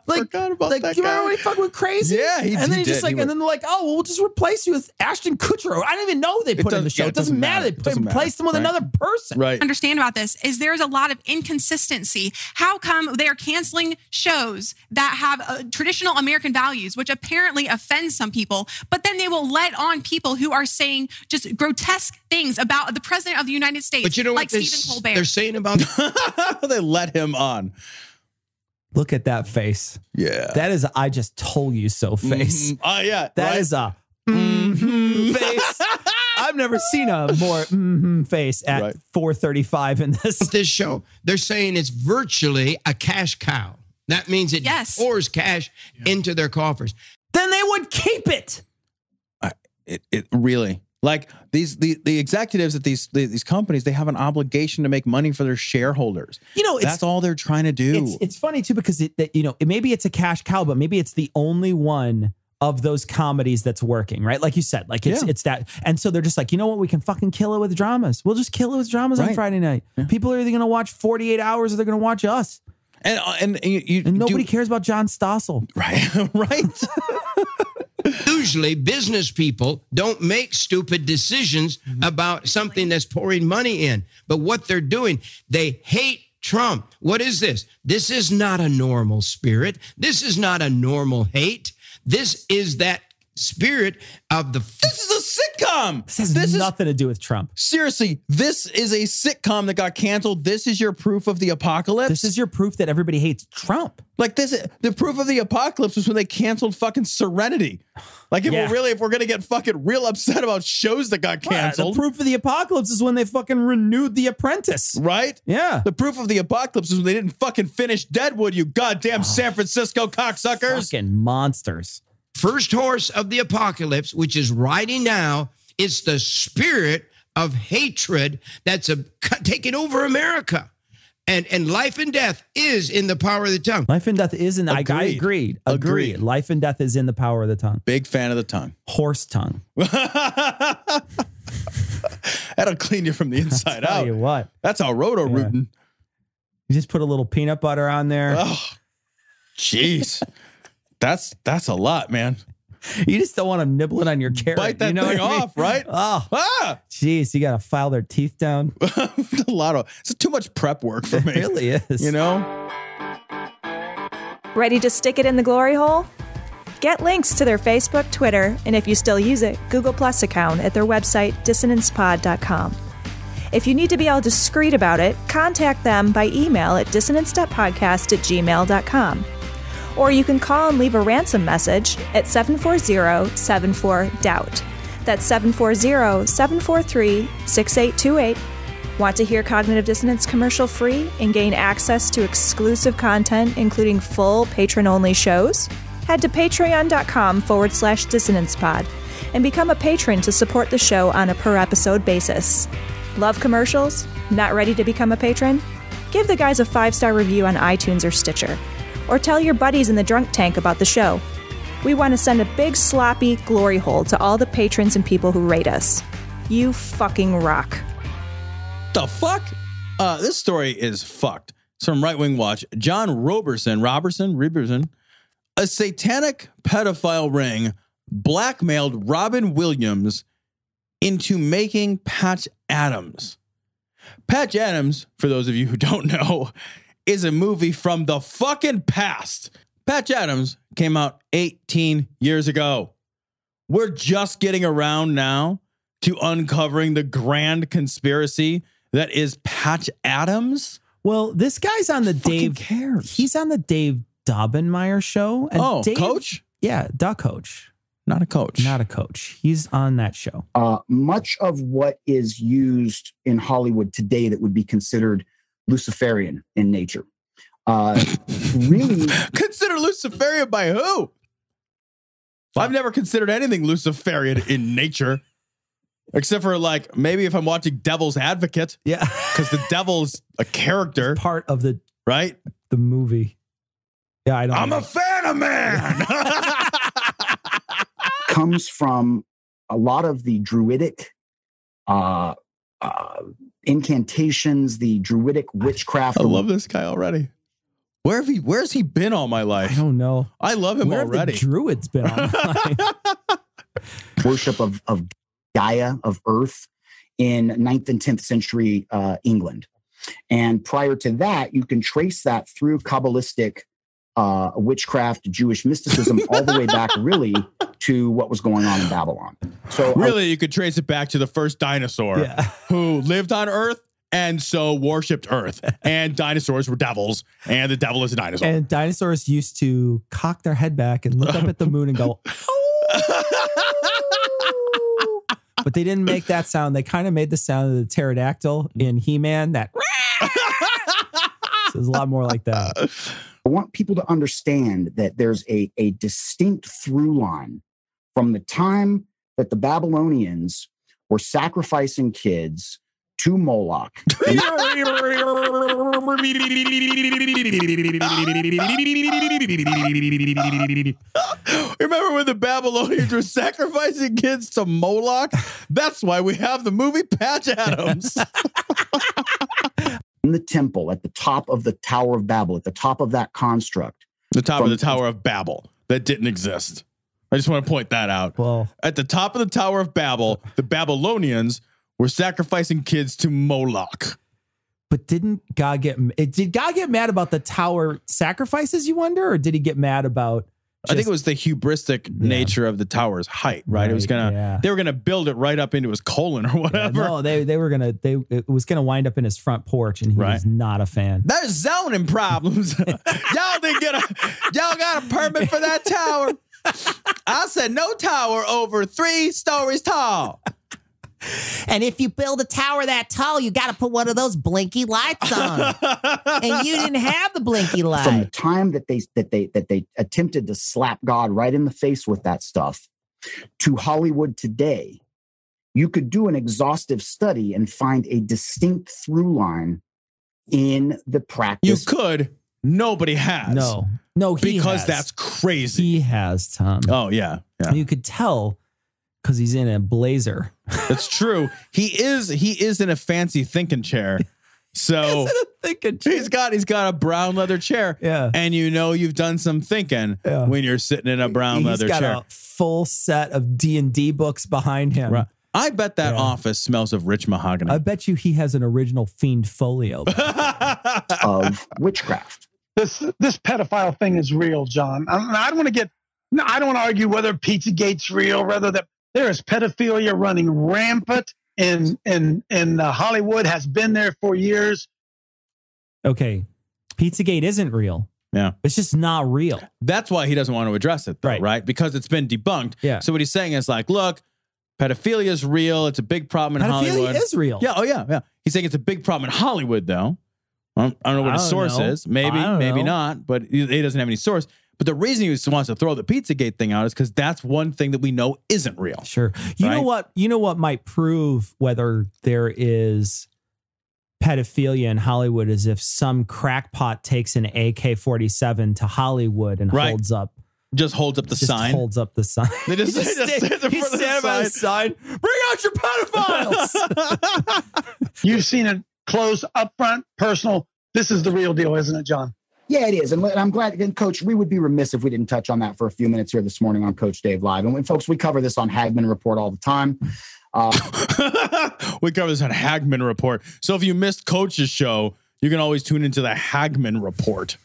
Forgot about that you guy. remember when he fucking went crazy? Yeah, he and then did. just like, and then they're like, oh, well, we'll just replace you with Ashton Kutcher. I didn't even know they put in the show. It doesn't matter. They replaced him with another person. Right. Understand about this is there's a lot of inconsistency. How come they are canceling shows that have traditional American values, which apparently offends some people, but then they will let on people who are saying just grotesque things about the president of the United States, But you know like what Stephen Colbert. they're saying about They let him on. Look at that face. Yeah. That is a I just told you so face. Yeah. That is a face. I've never seen a more face at 4:35 in this show. They're saying it's virtually a cash cow. That means it pours cash into their coffers. Then they would keep it. It really, like the executives at these companies, they have an obligation to make money for their shareholders. You know, that's all they're trying to do. It's funny too because maybe it's a cash cow, but maybe it's the only one of those comedies that's working, right? Like you said, like it's that, and so they're just like, you know what, we can fucking kill it with dramas. We'll just kill it with dramas on Friday night. Yeah. People are either going to watch 48 Hours or they're going to watch us. And nobody cares about John Stossel, right? Usually business people don't make stupid decisions about something that's pouring money in. But what they're doing, they hate Trump. What is this? This is not a normal spirit. This is not a normal hate. This is that spirit of the... This is a sitcom. This has nothing to do with Trump. Seriously, this is a sitcom that got canceled. This is your proof of the apocalypse. This is your proof that everybody hates Trump. Like the proof of the apocalypse was when they canceled fucking Serenity. Like if we're going to get fucking real upset about shows that got canceled. The proof of the apocalypse is when they fucking renewed The Apprentice. Right? Yeah. The proof of the apocalypse is when they didn't fucking finish Deadwood, you goddamn San Francisco cocksuckers. Fucking monsters. First horse of the apocalypse, which is riding now, is the spirit of hatred that's taking over America. And life and death is in the power of the tongue. Life and death is in the I agreed. Life and death is in the power of the tongue. Big fan of the tongue. Horse tongue. That'll clean you from the inside out. Tell you what. That's how roto-rooting. You just put a little peanut butter on there. Oh, jeez. That's a lot, man. You just don't want them nibbling on your carrot. Bite that thing off, right? Oh, jeez, you got to file their teeth down. It's too much prep work for me. It really is. You know? Ready to stick it in the glory hole? Get links to their Facebook, Twitter, and if you still use it, Google Plus account at their website, dissonancepod.com. If you need to be all discreet about it, contact them by email at dissonance.podcast@gmail.com. Or you can call and leave a ransom message at 740-74-DOUBT. That's 740-743-6828. Want to hear Cognitive Dissonance commercial free and gain access to exclusive content, including full patron-only shows? Head to patreon.com/dissonancepod and become a patron to support the show on a per-episode basis. Love commercials? Not ready to become a patron? Give the guys a 5-star review on iTunes or Stitcher. Or tell your buddies in the drunk tank about the show. We want to send a big sloppy glory hole to all the patrons and people who rate us. You fucking rock. The fuck? This story is fucked. It's from Right Wing Watch. Jon Robberson, a satanic pedophile ring blackmailed Robin Williams into making Patch Adams. Patch Adams, for those of you who don't know, is a movie from the fucking past. Patch Adams came out 18 years ago. We're just getting around now to uncovering the grand conspiracy that is Patch Adams. Well, this guy's on the Dave. He's on the Dave Dobbenmeyer show. And Dave, coach? Yeah, the coach. Not a coach. Not a coach. He's on that show. Much of what is used in Hollywood today that would be considered Luciferian in nature. Really considered Luciferian by who? Well, I've never considered anything Luciferian in nature, except for like maybe if I'm watching Devil's Advocate. Yeah, because the devil's a character, it's part of the movie. Yeah, I don't. I'm a fan of man. comes from a lot of the druidic incantations, the druidic witchcraft. I love this guy already. Where's he been all my life? I don't know. I love him Where already. Have the druids been all my life? Worship of Gaia, of Earth, in 9th and 10th century England. And prior to that, you can trace that through Kabbalistic witchcraft, Jewish mysticism, all the way back really to what was going on in Babylon. So really, you could trace it back to the first dinosaur who lived on Earth and so worshipped Earth. And dinosaurs were devils, and the devil is a dinosaur. And dinosaurs used to cock their head back and look up at the moon and go, oh! But they didn't make that sound. They kind of made the sound of the pterodactyl in He-Man. That so it's a lot more like that. I want people to understand that there's a distinct through line from the time that the Babylonians were sacrificing kids to Moloch. Remember when the Babylonians were sacrificing kids to Moloch? That's why we have the movie Patch Adams. In the temple, at the top of the Tower of Babel, at the top of that construct. The top of the Tower of Babel that didn't exist. I just want to point that out. Well, at the top of the Tower of Babel, the Babylonians were sacrificing kids to Moloch. But did God get mad about the tower sacrifices, you wonder? Or did he get mad about I think it was the hubristic nature of the tower's height, right? It was they were gonna build it right up into his colon or whatever. Yeah, no, it was gonna wind up in his front porch, and he was not a fan. There's zoning problems. Y'all got a permit for that tower. I said no tower over 3 stories tall. And if you build a tower that tall, you got to put one of those blinky lights on. And you didn't have the blinky light. From the time that they attempted to slap God right in the face with that stuff to Hollywood today, you could do an exhaustive study and find a distinct through line in the practice. You could. Nobody has. No, because that's crazy. He has, Tom. Oh yeah. You could tell. Because he's in a blazer. That's true. He is in a fancy thinking chair. So he's got a brown leather chair. Yeah. And you've done some thinking when you're sitting in a brown leather chair. He's got a full set of D&D books behind him. Right. I bet that office smells of rich mahogany. I bet you he has an original Fiend folio of witchcraft. This pedophile thing is real, John. I don't want to argue whether Pizzagate's real, whether there is pedophilia running rampant in Hollywood, has been there for years. Okay. Pizzagate isn't real. Yeah. It's just not real. That's why he doesn't want to address it, though, right? Because it's been debunked. Yeah. So what he's saying is like, look, pedophilia is real. It's a big problem in Hollywood. Pedophilia is real. Yeah. Oh, yeah. Yeah. He's saying it's a big problem in Hollywood, though. I don't know what his source is. Maybe not, but he doesn't have any source. But the reason he wants to throw the Pizzagate thing out is because that's one thing that we know isn't real. Sure. You know what might prove whether there is pedophilia in Hollywood is if some crackpot takes an AK-47 to Hollywood and holds up the sign. Holds up the sign. They just stand by the sign. Bring out your pedophiles. You've seen it close, up front, personal. This is the real deal, isn't it, John? Yeah, it is. And I'm glad, again, Coach, we would be remiss if we didn't touch on that for a few minutes here this morning on Coach Dave Live. And folks, we cover this on Hagman Report all the time. We cover this on Hagman Report. So if you missed Coach's show, you can always tune into the Hagman Report.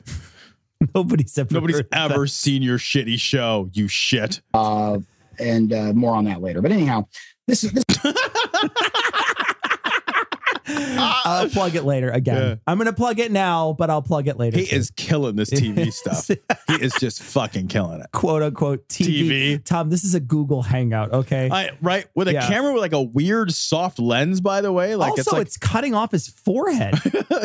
Nobody's ever seen your shitty show, you shit. And more on that later. But anyhow, this is... I'll plug it later again. Yeah. I'm going to plug it now, but I'll plug it later. He is killing this TV stuff. He is just fucking killing it. Quote unquote TV. Tom, this is a Google Hangout, okay? Right. With a camera with like a weird soft lens, by the way. Like also, it's cutting off his forehead.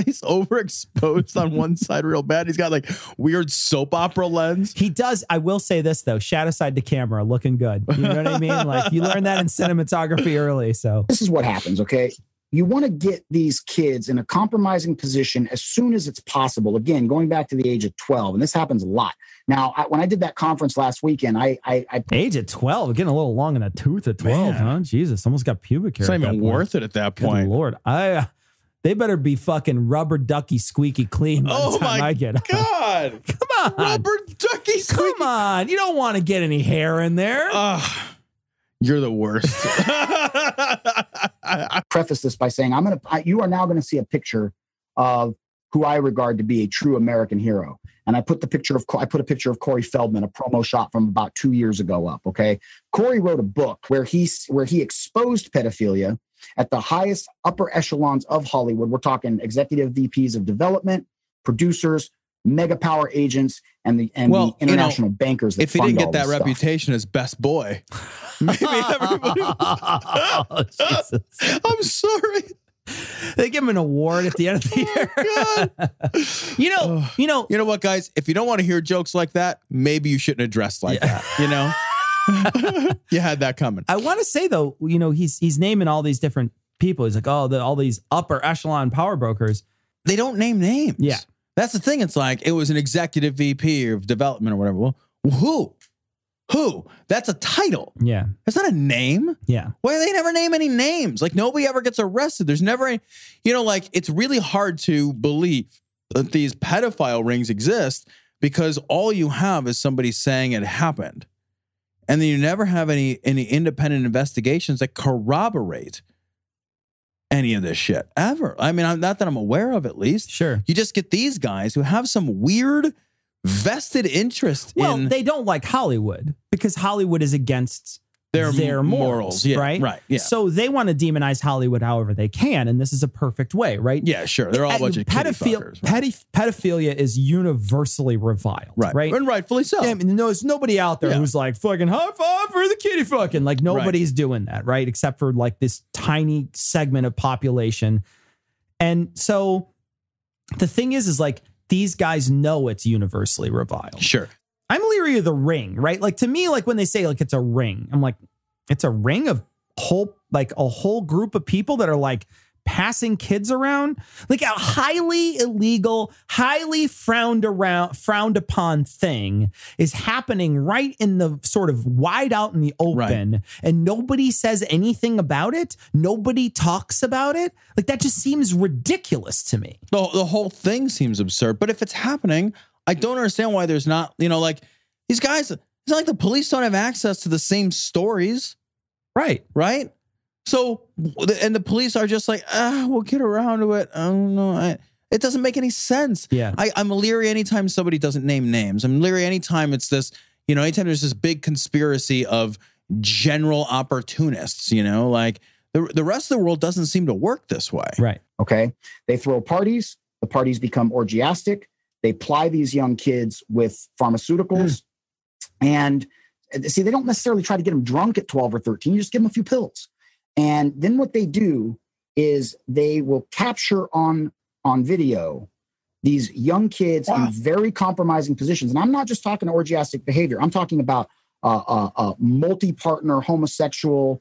He's overexposed on one side real bad. He's got like weird soap opera lens. He does. I will say this, though. Shadow side to camera, looking good. You know what I mean? Like you learned that in cinematography early. So this is what happens, okay? you want to get these kids in a compromising position as soon as it's possible. Again, going back to the age of 12, and this happens a lot. Now, when I did that conference last weekend, I age at 12, getting a little long in the tooth at 12, huh? Jesus, almost got pubic hair. It's not even worth it at that point. Good Lord, they better be fucking rubber ducky squeaky clean by the time I get God. Come on. Rubber ducky squeaky. Come on. You don't want to get any hair in there. You're the worst. I preface this by saying you are now going to see a picture of who I regard to be a true American hero. And I put a picture of Corey Feldman, a promo shot from about 2 years ago up. Okay. Corey wrote a book where he exposed pedophilia at the highest upper echelons of Hollywood. We're talking executive VPs of development, producers, mega power agents, and the international bankers. That if he didn't get that reputation as best boy, maybe everybody. Oh, Jesus. I'm sorry. They give him an award at the end of the year. You know what, guys? If you don't want to hear jokes like that, maybe you shouldn't have dressed like that. You know, you had that coming. I want to say though, he's naming all these different people. He's like, all these upper echelon power brokers. They don't name names. Yeah, that's the thing. It's like it was an executive VP of development or whatever. Well, who? That's a title. Yeah. That's not a name. Yeah. Why do they never name any names? Like nobody ever gets arrested. There's never any, it's really hard to believe that these pedophile rings exist because all you have is somebody saying it happened. And then you never have any independent investigations that corroborate any of this shit ever. I mean, not that I'm aware of, at least. Sure. You just get these guys who have some weird vested interest in... they don't like Hollywood because Hollywood is against their morals, yeah, right? Right. Yeah. So they want to demonize Hollywood however they can, and this is a perfect way, right? Yeah, sure. They're all a bunch of fuckers, right? Pedophilia is universally reviled, right? And rightfully so. I mean, there's nobody out there who's like, fucking high five for the kitty fucking. Like, nobody's doing that, right? Except for like this tiny segment of population. And so the thing is like, these guys know it's universally reviled. Sure. I'm leery of the ring, right? Like to me, like when they say like it's a ring, I'm like, it's a ring of a whole group of people that are like passing kids around, like a highly illegal, highly frowned upon thing is happening right in the sort of wide out in the open, and nobody says anything about it. Nobody talks about it. Like that just seems ridiculous to me. The whole thing seems absurd. But if it's happening, I don't understand why there's not, like these guys, it's not like the police don't have access to the same stories. Right. So, and the police are just like, we'll get around to it. I don't know. It doesn't make any sense. Yeah. I'm leery anytime somebody doesn't name names. I'm leery anytime it's this, anytime there's this big conspiracy of general opportunists, like the rest of the world doesn't seem to work this way. Right. Okay. They throw parties. The parties become orgiastic. They ply these young kids with pharmaceuticals. And see, they don't necessarily try to get them drunk at 12 or 13. You just give them a few pills. And then what they do is they will capture on video these young kids in very compromising positions. And I'm not just talking orgiastic behavior. I'm talking about multi-partner homosexual.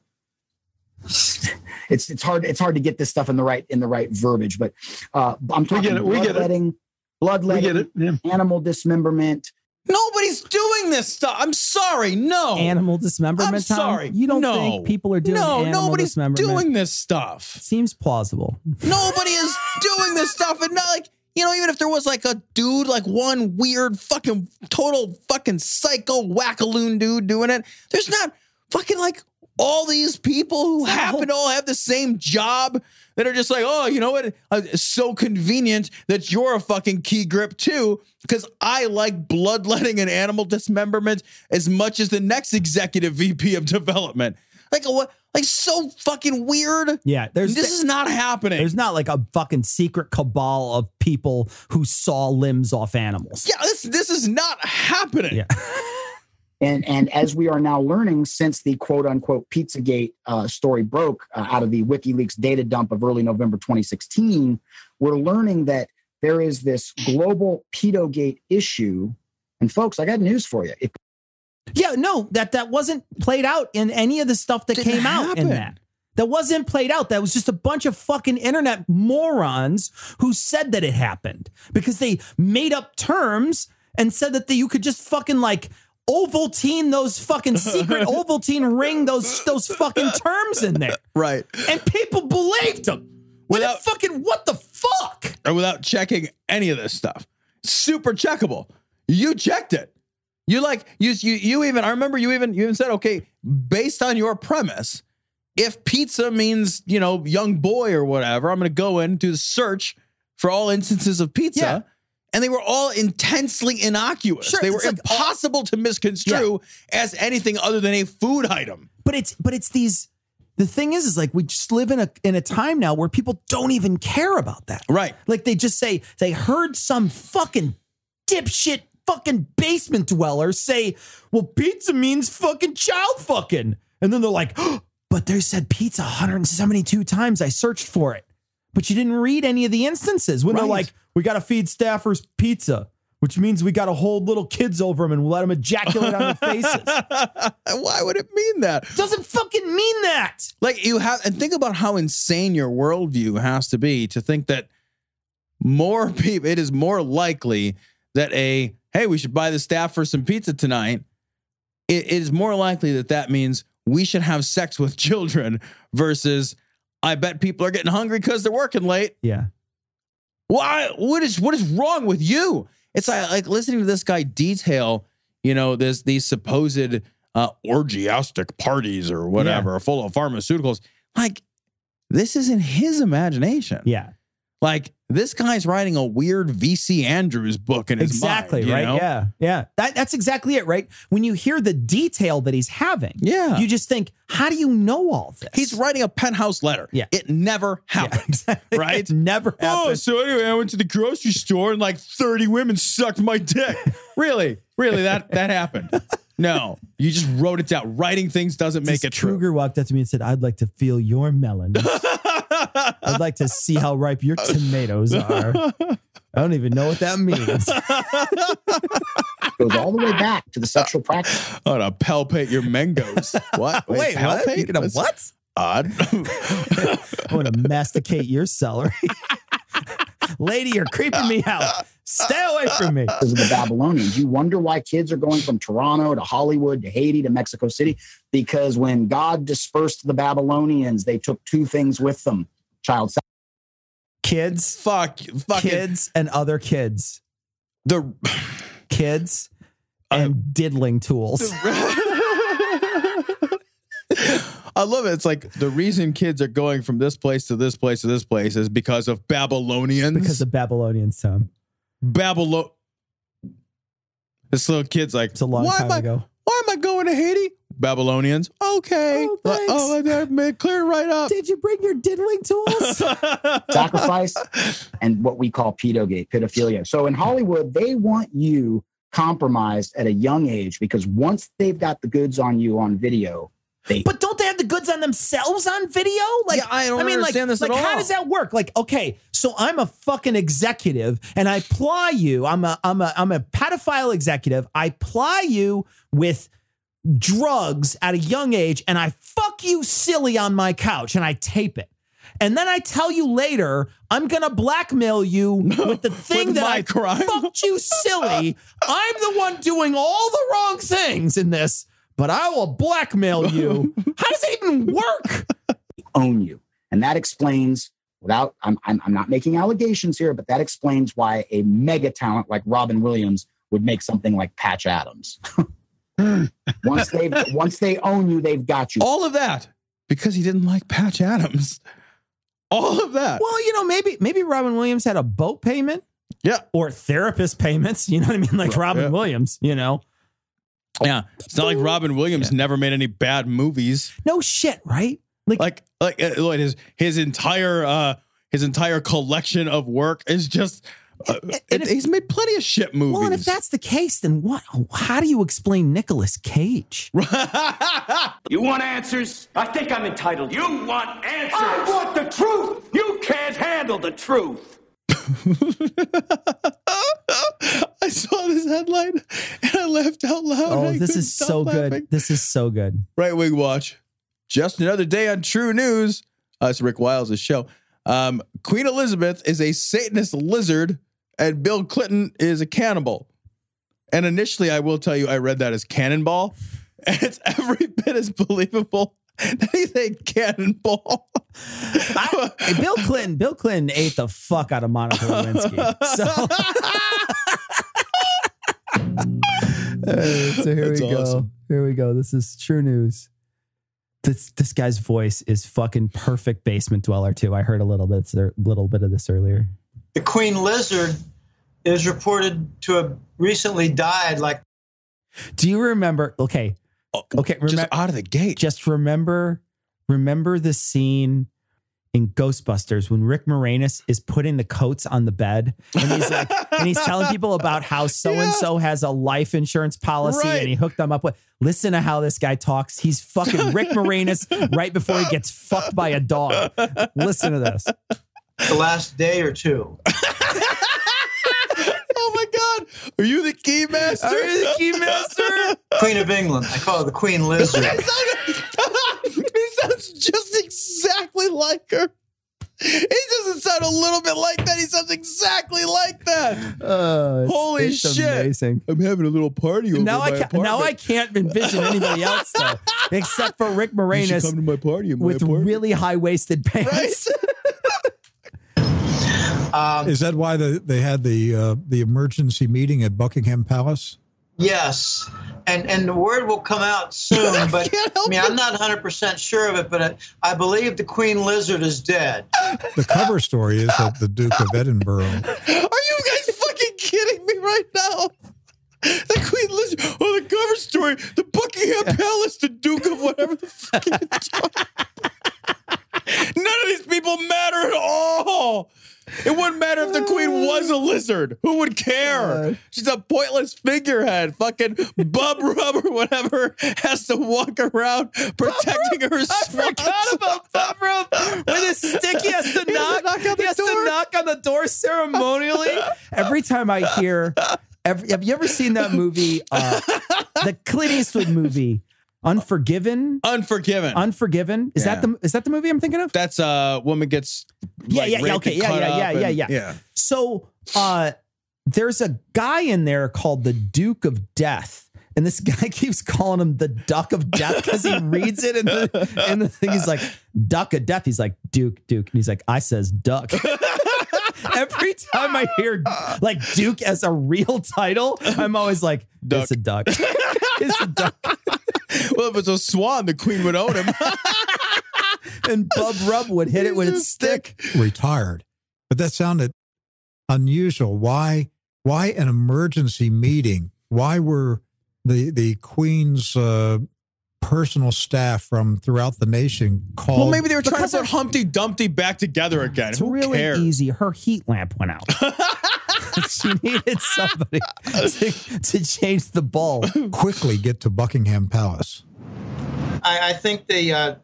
It's hard to get this stuff in the right verbiage, but I'm talking bloodletting, animal dismemberment. Nobody's doing this stuff. I'm sorry. No. Animal dismemberment. I'm sorry. You don't think people are doing animal dismemberment? Nobody's doing this stuff. Seems plausible. Nobody is doing this stuff. And not like, even if there was like a dude, like one weird fucking total fucking psycho wackaloon dude doing it, there's not fucking like all these people who happen to all have the same job that are just like, oh, you know what? It's so convenient that you're a fucking key grip too, because I like bloodletting and animal dismemberment as much as the next executive VP of development. Like what? Like so fucking weird. Yeah, this is not happening. There's not like a fucking secret cabal of people who saw limbs off animals. Yeah, this is not happening. Yeah. And as we are now learning since the quote unquote Pizzagate story broke out of the WikiLeaks data dump of early November 2016, we're learning that there is this global pedogate issue. And folks, I got news for you. That wasn't played out in any of the stuff that came out in that. That wasn't played out. That was just a bunch of fucking internet morons who said that it happened because they made up terms and said that you could just fucking like Ovaltine those fucking secret Ovaltine ring those fucking terms in there. Right. And people believed them. Without fucking what the fuck? And without checking any of this stuff. Super checkable. You checked it. You even I remember you even said, okay, based on your premise, if pizza means, young boy or whatever, I'm going to go in and do the search for all instances of pizza. Yeah. And they were all intensely innocuous. Sure, they were impossible to misconstrue as anything other than a food item. But it's these. The thing is like we just live in a time now where people don't even care about that. Right. Like they just say they heard some fucking dipshit fucking basement dweller say, well, pizza means fucking child fucking. And then they're like, oh, but they said pizza 172 times. I searched for it. But you didn't read any of the instances when they're like, we got to feed staffers pizza, which means we got to hold little kids over them and let them ejaculate on their faces. Why would it mean that? It doesn't fucking mean that. Like and think about how insane your worldview has to be to think that more people, it is more likely that hey, we should buy the staff for some pizza tonight. It is more likely that means we should have sex with children versus I bet people are getting hungry because they're working late. Yeah. Why? What is wrong with you? It's like listening to this guy detail, these supposed orgiastic parties or whatever, full of pharmaceuticals. Like, this is in his imagination. Yeah. Like, this guy's writing a weird V.C. Andrews book in his mind. Exactly, right? Yeah. Yeah. That's exactly it, right? When you hear the detail that he's having, you just think, how do you know all this? He's writing a penthouse letter. Yeah. It never happened. Yeah, exactly. Right? It never happened. Oh, so anyway, I went to the grocery store and like 30 women sucked my dick. Really, that happened. No, you just wrote it down. Writing things doesn't make it true. Kruger walked up to me and said, I'd like to feel your melons. I'd like to see how ripe your tomatoes are. I don't even know what that means. Goes all the way back to the sexual practice. Oh, to palpate your mangoes. What? Wait, palpate? You're gonna what? Odd. I want to masticate your celery. Lady, you're creeping me out. Stay away from me. Because of the Babylonians. You wonder why kids are going from Toronto to Hollywood to Haiti to Mexico City? Because when God dispersed the Babylonians, they took two things with them. Child sex. Kids. Kids and other kids. The kids and diddling tools. I love it. It's like the reason kids are going from this place to this place to this place is because of Babylonians. Because of Babylonians, Tom. This little kid's like, it's a long time ago. Why am I going to Haiti? Babylonians. Okay. I clear right up. Did you bring your diddling tools? Sacrifice and what we call pedophilia. So in Hollywood, they want you compromised at a young age because once they've got the goods on you on video, but don't they have the goods on themselves on video? Like, yeah, I don't understand this at all. How does that work? Like, okay, so I'm a fucking executive and I ply you. I'm a pedophile executive. I ply you with drugs at a young age and I fuck you silly on my couch and I tape it. And then I tell you later, I'm going to blackmail you with the thing that I fucked you silly. I'm the one doing all the wrong things in this. But I will blackmail you. How does it even work? Own you. And that explains, I'm not making allegations here, but that explains why a mega talent like Robin Williams would make something like Patch Adams. Once they own you, they've got you. All of that because he didn't like Patch Adams. All of that. Well, maybe Robin Williams had a boat payment. Yeah. Or therapist payments. You know what I mean? Like Robin Williams, Yeah, it's not like Robin Williams never made any bad movies. No shit, right? Like his entire collection of work is just. He's made plenty of shit movies. Well, and if that's the case, then what? How do you explain Nicolas Cage? You want answers? I think I'm entitled. You want answers? I want the truth. You can't handle the truth. I saw this headline and I laughed out loud. Oh, this is so good. This is so good. Right Wing Watch. just another day on True News. It's Rick Wiles' show. Queen Elizabeth is a Satanist lizard, and Bill Clinton is a cannibal. And initially, I will tell you, I read that as cannonball, and it's every bit as believable that he's a cannonball. Bill Clinton ate the fuck out of Monica Lewinsky. So here we go. Awesome. Here we go. This is True News. This guy's voice is fucking perfect basement dweller too. I heard a little bit of this earlier. The queen lizard is reported to have recently died. Do you remember? Okay. Just out of the gate. Just remember the scene in Ghostbusters when Rick Moranis is putting the coats on the bed and he's like, and he's telling people about how so-and-so has a life insurance policy and he hooked them up with. Listen to how this guy talks. He's fucking Rick Moranis right before he gets fucked by a dog. Listen to this. The last day or two. Oh my God. Are you the key master? Queen of England. I call her the Queen Lizard. He sounds just exactly like her. He doesn't sound a little bit like that. He sounds exactly like that. Holy shit. Amazing. I'm having a little party over now my apartment. Now I can't envision anybody else though, except for Rick Moranis. You should come to my party in my with apartment. really high-waisted pants. Right? Is that why they had the emergency meeting at Buckingham Palace? Yes. And the word will come out soon, but I'm not 100% sure of it, but I believe the Queen Lizard is dead. The cover story is that the Duke of Edinburgh. Are you guys fucking kidding me right now? The Queen Lizard. Oh, the cover story. The Buckingham Palace, the Duke of whatever the fuck you're talking. None of these people matter at all. It wouldn't matter if the queen was a lizard. Who would care? She's a pointless figurehead. Fucking Bub Rub or whatever has to walk around protecting her swans. I forgot about Bub Rub. With his stick, he has to knock on the door ceremonially. Every time I hear, have you ever seen that movie? The Clint Eastwood movie. Unforgiven. Is that the movie I'm thinking of? That's woman gets yeah. So there's a guy in there called the Duke of Death, and this guy keeps calling him the Duck of Death because he reads it in the thing. He's like, Duck of Death. He's like, Duke, and he's like, I says Duck. Every time I hear like Duke as a real title, I'm always like, Duck. It's a duck. It's a duck. Well, if it's a swan, the queen would own him. And Bub Rub would hit it with its stick. Retired. But that sounded unusual. Why an emergency meeting? Why were the Queen's personal staff from throughout the nation called? Well, maybe they were trying to put Humpty Dumpty back together again. It's Who really cares? easy. Her heat lamp went out. She needed somebody to change the bulb. Quickly get to Buckingham Palace. I think the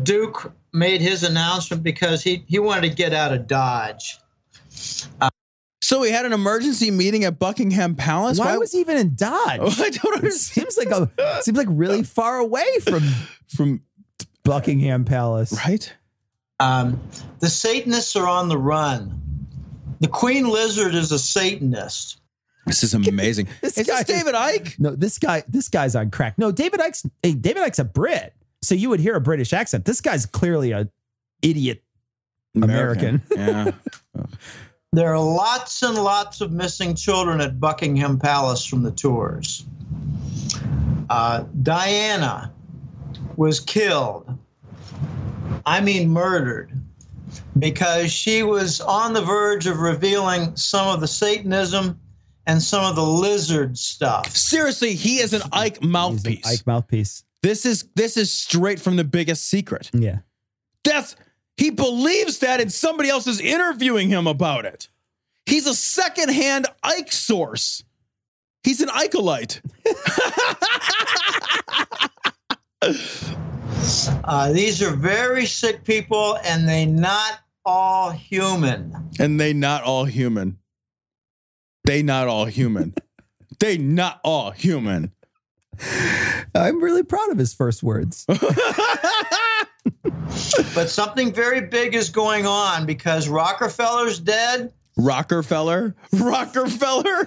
Duke made his announcement because he wanted to get out of Dodge. So he had an emergency meeting at Buckingham Palace. Why was he even in Dodge? Oh, I don't understand. Seems like really far away from Buckingham Palace, right? The Satanists are on the run. The Queen Lizard is a Satanist. This is amazing. Is this David Icke? No, this guy's on crack. No, David Icke's a Brit, so you would hear a British accent. This guy's clearly a idiot American. Yeah. There are lots and lots of missing children at Buckingham Palace from the tours. Diana was killed. I mean murdered. Because she was on the verge of revealing some of the Satanism and some of the lizard stuff. Seriously, he is an Icke mouthpiece. Icke mouthpiece. This is straight from The Biggest Secret. Yeah. He believes that, and somebody else is interviewing him about it. He's a secondhand Icke source. He's an Ickeolite. These are very sick people, and they not all human. They not all human. I'm really proud of his first words. But something very big is going on because Rockefeller's dead. Rockefeller.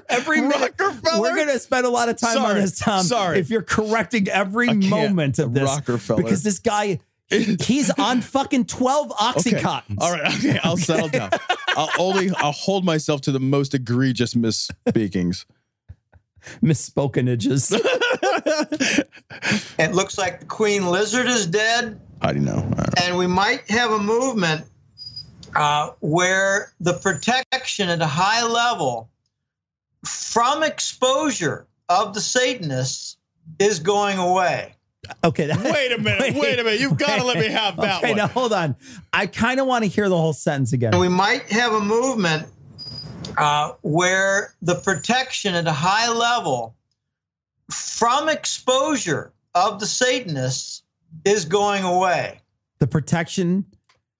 Every minute. We're going to spend a lot of time on this, Tom. Sorry. If you're correcting every moment of this. Rockefeller. Because this guy, he's on fucking 12 Oxycontins. Okay. All right. Okay. I'll settle down. I'll hold myself to the most egregious misspeakings. Misspokenages. It looks like the Queen Lizard is dead. How do you know? And we might have a movement where the protection at a high level from exposure of the Satanists is going away. Okay. Wait a minute. You've got to let me have that one. Now hold on. I kind of want to hear the whole sentence again. And we might have a movement where the protection at a high level from exposure of the Satanists is going away. The protection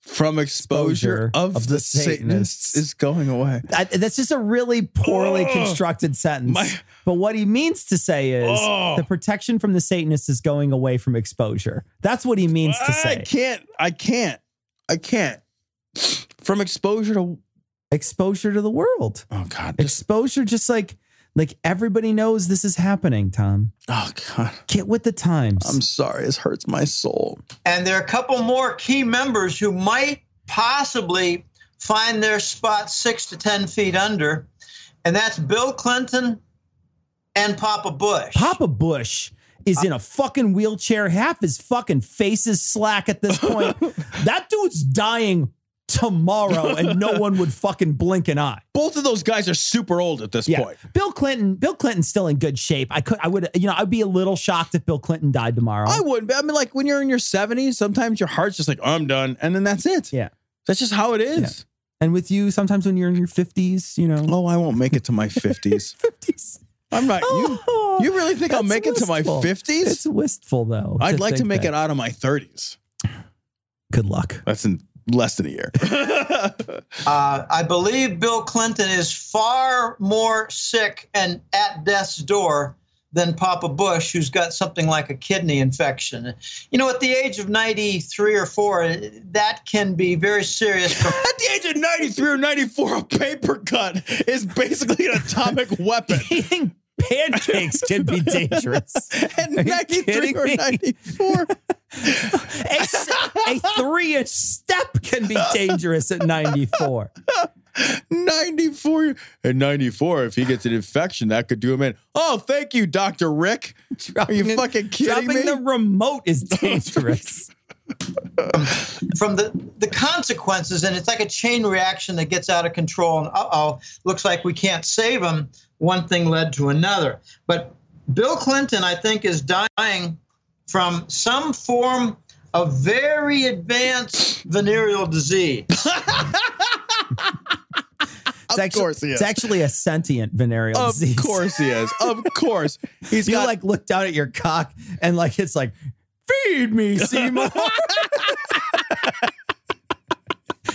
from exposure of the Satanists is going away. That's just a really poorly constructed sentence. But what he means to say is the protection from the Satanists is going away from exposure. That's what he means to say. I can't. From exposure to the world. Oh God. Exposure, just like everybody knows this is happening, Tom. Oh God. Get with the times. I'm sorry. This hurts my soul. And there are a couple more key members who might possibly find their spot 6 to 10 feet under. And that's Bill Clinton and Papa Bush. Papa Bush is in a fucking wheelchair. Half his fucking face is slack at this point. That dude's dying tomorrow and no one would fucking blink an eye. Both of those guys are super old at this point. Bill Clinton's still in good shape. I'd be a little shocked if Bill Clinton died tomorrow. I wouldn't. I mean, like when you're in your 70s, sometimes your heart's just like, oh, I'm done. And then that's it. Yeah. That's just how it is. Yeah. And with you, sometimes when you're in your 50s, you know. Oh, I won't make it to my 50s. 50s. I'm not. You really think I'll make it to my 50s? It's wistful, though. I'd like to make it out of my 30s. Good luck. That's in less than a year. I believe Bill Clinton is far more sick and at death's door than Papa Bush, who's got something like a kidney infection. You know, at the age of 93 or 4, that can be very serious. At the age of 93 or 94, a paper cut is basically an atomic weapon. Eating pancakes can be dangerous. At 93 or 94. A 3-inch step can be dangerous at 94. 94. At 94, if he gets an infection, that could do him in. Oh, thank you, Dr. Rick. Are you fucking kidding me? Dropping the remote is dangerous. From the consequences, and it's like a chain reaction that gets out of control, and looks like we can't save him. One thing led to another. But Bill Clinton, I think, is dying from some form of very advanced venereal disease. Of course he is. It's actually a sentient venereal disease. Of course he is. Of course. You like look down at your cock and like it's like, feed me, Seymour.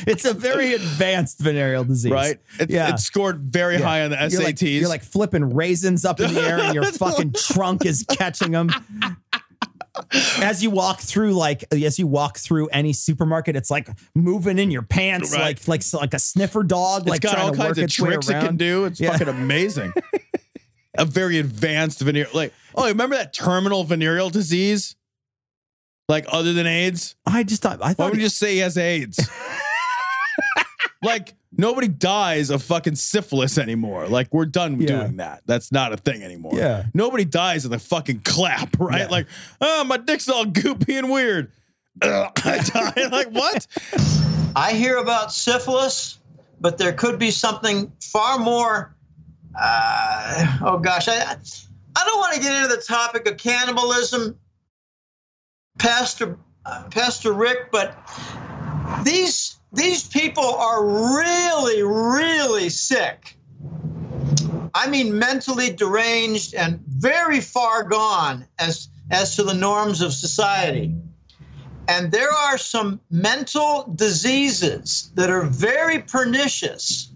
It's a very advanced venereal disease. Right? It scored very high on the SATs. You're like flipping raisins up in the air and your fucking trunk is catching them. As you walk through any supermarket, it's like moving in your pants, right. like a sniffer dog. It's got all kinds of tricks it can do. It's fucking amazing. A very advanced venereal. Remember that terminal venereal disease? Like other than AIDS? I thought. Why would you just say he has AIDS? Like nobody dies of fucking syphilis anymore. Like we're done doing that. That's not a thing anymore. Yeah. Nobody dies of the fucking clap, right? Yeah. Like, oh, my dick's all goopy and weird. I die. Like what? I hear about syphilis, but there could be something far more. I don't want to get into the topic of cannibalism, Pastor Rick, but these people are really, really sick. I mean, mentally deranged and very far gone as to the norms of society. And there are some mental diseases that are very pernicious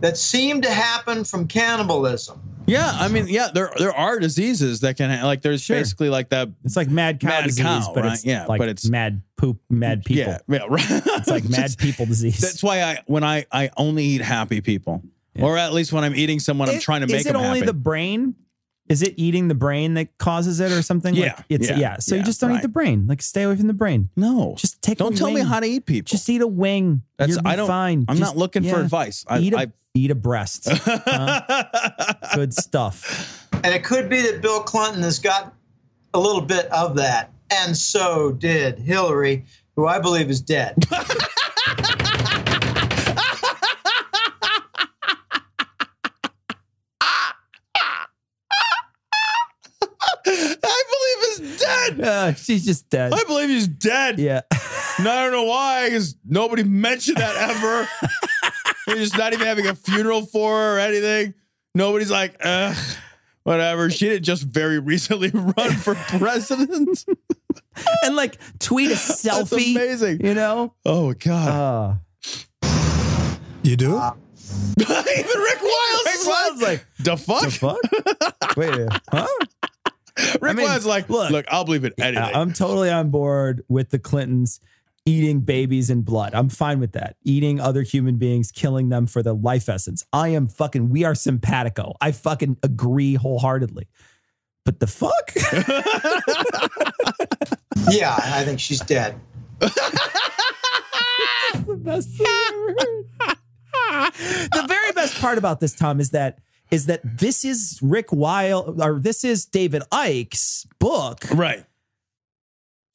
that seem to happen from cannibalism. Yeah, I mean, yeah, there are diseases that can like. There's basically like that. It's like mad cow disease, but right? it's but it's mad poop, mad people. Yeah, right. It's like mad people disease. That's why when I only eat happy people, or at least when I'm eating someone, I'm trying to make them happy. Is it only the brain? Is it eating the brain that causes it or something? Yeah. Like So you just don't eat the brain. Like stay away from the brain. No. Just take Don't tell me how to eat people. Just eat a wing. You'll be fine. I'm not looking for advice. Eat a breast. Good stuff. And it could be that Bill Clinton has got a little bit of that. And so did Hillary, who I believe is dead. I believe he's dead. She's just dead. I believe he's dead. Yeah. And I don't know why, because nobody mentioned that ever. They're just not even having a funeral for her or anything. Nobody's like, whatever. She didn't just very recently run for president. And like tweet a selfie. That's amazing. You know? Oh, God. You do? Even Rick Wiles like, the fuck? The fuck? Wait, huh? Rick Wiles like, look, I'll believe it anything. I'm totally on board with the Clintons eating babies in blood. I'm fine with that. Eating other human beings, killing them for their life essence. We are simpatico. I fucking agree wholeheartedly. But the fuck? Yeah, I think she's dead. This is the best thing I've ever heard. The very best part about this, Tom, is that this is Rick Wiles, or this is David Icke's book. Right.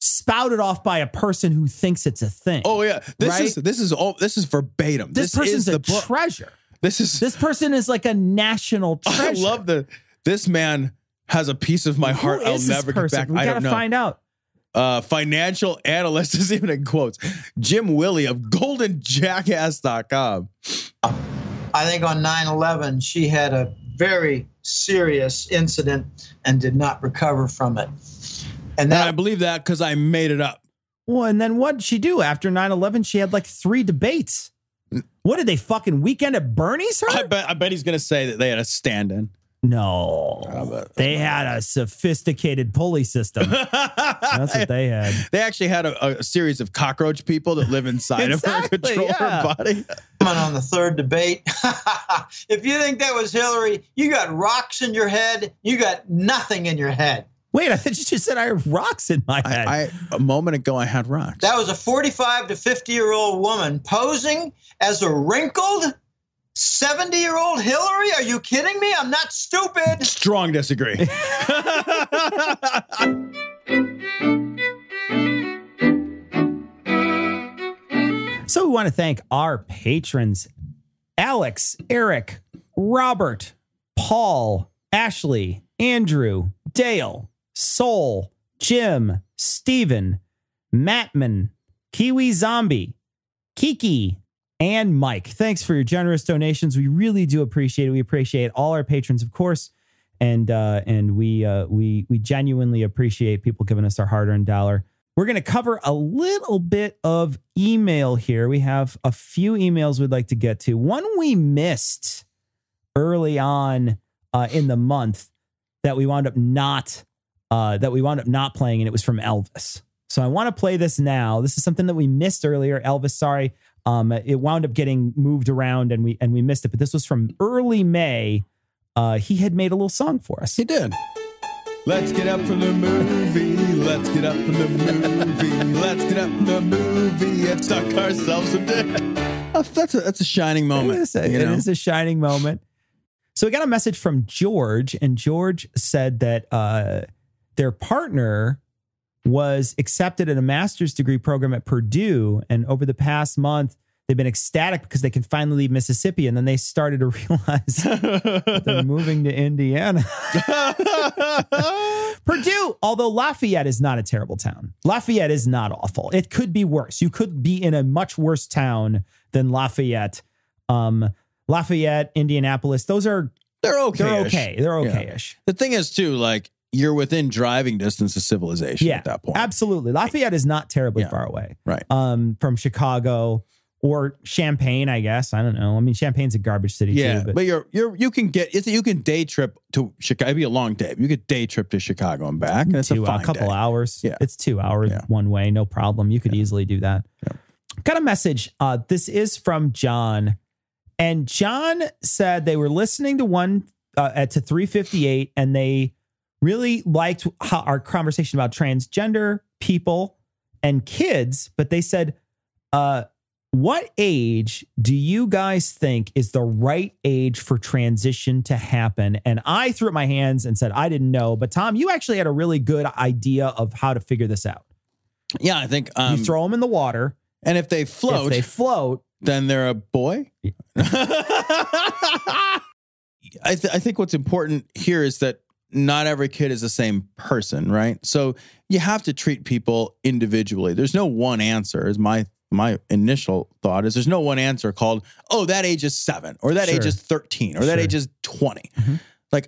Spouted off by a person who thinks it's a thing. Oh yeah. This is verbatim. This person's a treasure. This person is like a national treasure. I love this man has a piece of my heart I'll never get back. We gotta find out. Financial analyst is even in quotes. Jim Willie of goldenjackass.com. I think on 9/11, she had a very serious incident and did not recover from it. And I believe that because I made it up. Well, and then what did she do after 9/11? She had like 3 debates. What did they fucking Weekend at Bernie's her? I bet he's going to say that they had a stand-in. No, they had a sophisticated pulley system. That's what they had. They actually had a series of cockroach people that live inside of her, control her body. On the 3rd debate, if you think that was Hillary, you got rocks in your head. You got nothing in your head. Wait, I thought you just said I have rocks in my head. A moment ago, I had rocks. That was a 45 to 50-year-old woman posing as a wrinkled 70-year-old Hillary? Are you kidding me? I'm not stupid. Strong disagree. So we want to thank our patrons, Alex, Eric, Robert, Paul, Ashley, Andrew, Dale, Soul, Jim, Steven, Mattman, Kiwi Zombie, Kiki, and Mike. Thanks for your generous donations. We really do appreciate it. We appreciate all our patrons, of course, and we genuinely appreciate people giving us our hard-earned dollar. We're going to cover a little bit of email here. We have a few emails we'd like to get to. One we missed early on in the month that we wound up not playing, and it was from Elvis. So I want to play this now. This is something that we missed earlier. Elvis, sorry. It wound up getting moved around and we missed it, but this was from early May. He had made a little song for us. He did. Let's get up from the movie. Let's get up from the movie. Let's get up from the movie and suck ourselves a dick. That's a shining moment. It is a shining moment. So we got a message from George, and George said that their partner was accepted in a master's degree program at Purdue. And over the past month, they've been ecstatic because they can finally leave Mississippi. And then they started to realize that they're moving to Indiana. Purdue, although Lafayette is not a terrible town. Lafayette is not awful. It could be worse. You could be in a much worse town than Lafayette. Lafayette, Indianapolis, they're okay. They're okay-ish. The thing is, too, like, you're within driving distance of civilization at that point. Absolutely. Lafayette is not terribly far away. Right. From Chicago or champagne, I guess. I don't know. I mean, Champagne's a garbage city Yeah, too. but you can day trip to Chicago. It'd be a long day. You could day trip to Chicago and back, and it's a couple hours. Yeah, it's 2 hours one way, no problem. You could easily do that. Yeah. Got a message. This is from John, and John said they were listening to to 358, and they really liked our conversation about transgender people and kids, but they said, what age do you guys think is the right age for transition to happen? And I threw up my hands and said, I didn't know. But Tom, you actually had a really good idea of how to figure this out. Yeah, I think you throw them in the water. And if they float, then they're a boy. I think what's important here is that not every kid is the same person, right? So you have to treat people individually. There's no one answer, is my initial thought is there's no one answer called, oh, that age is 7 or that age is 13 or that age is 20. Mm-hmm. Like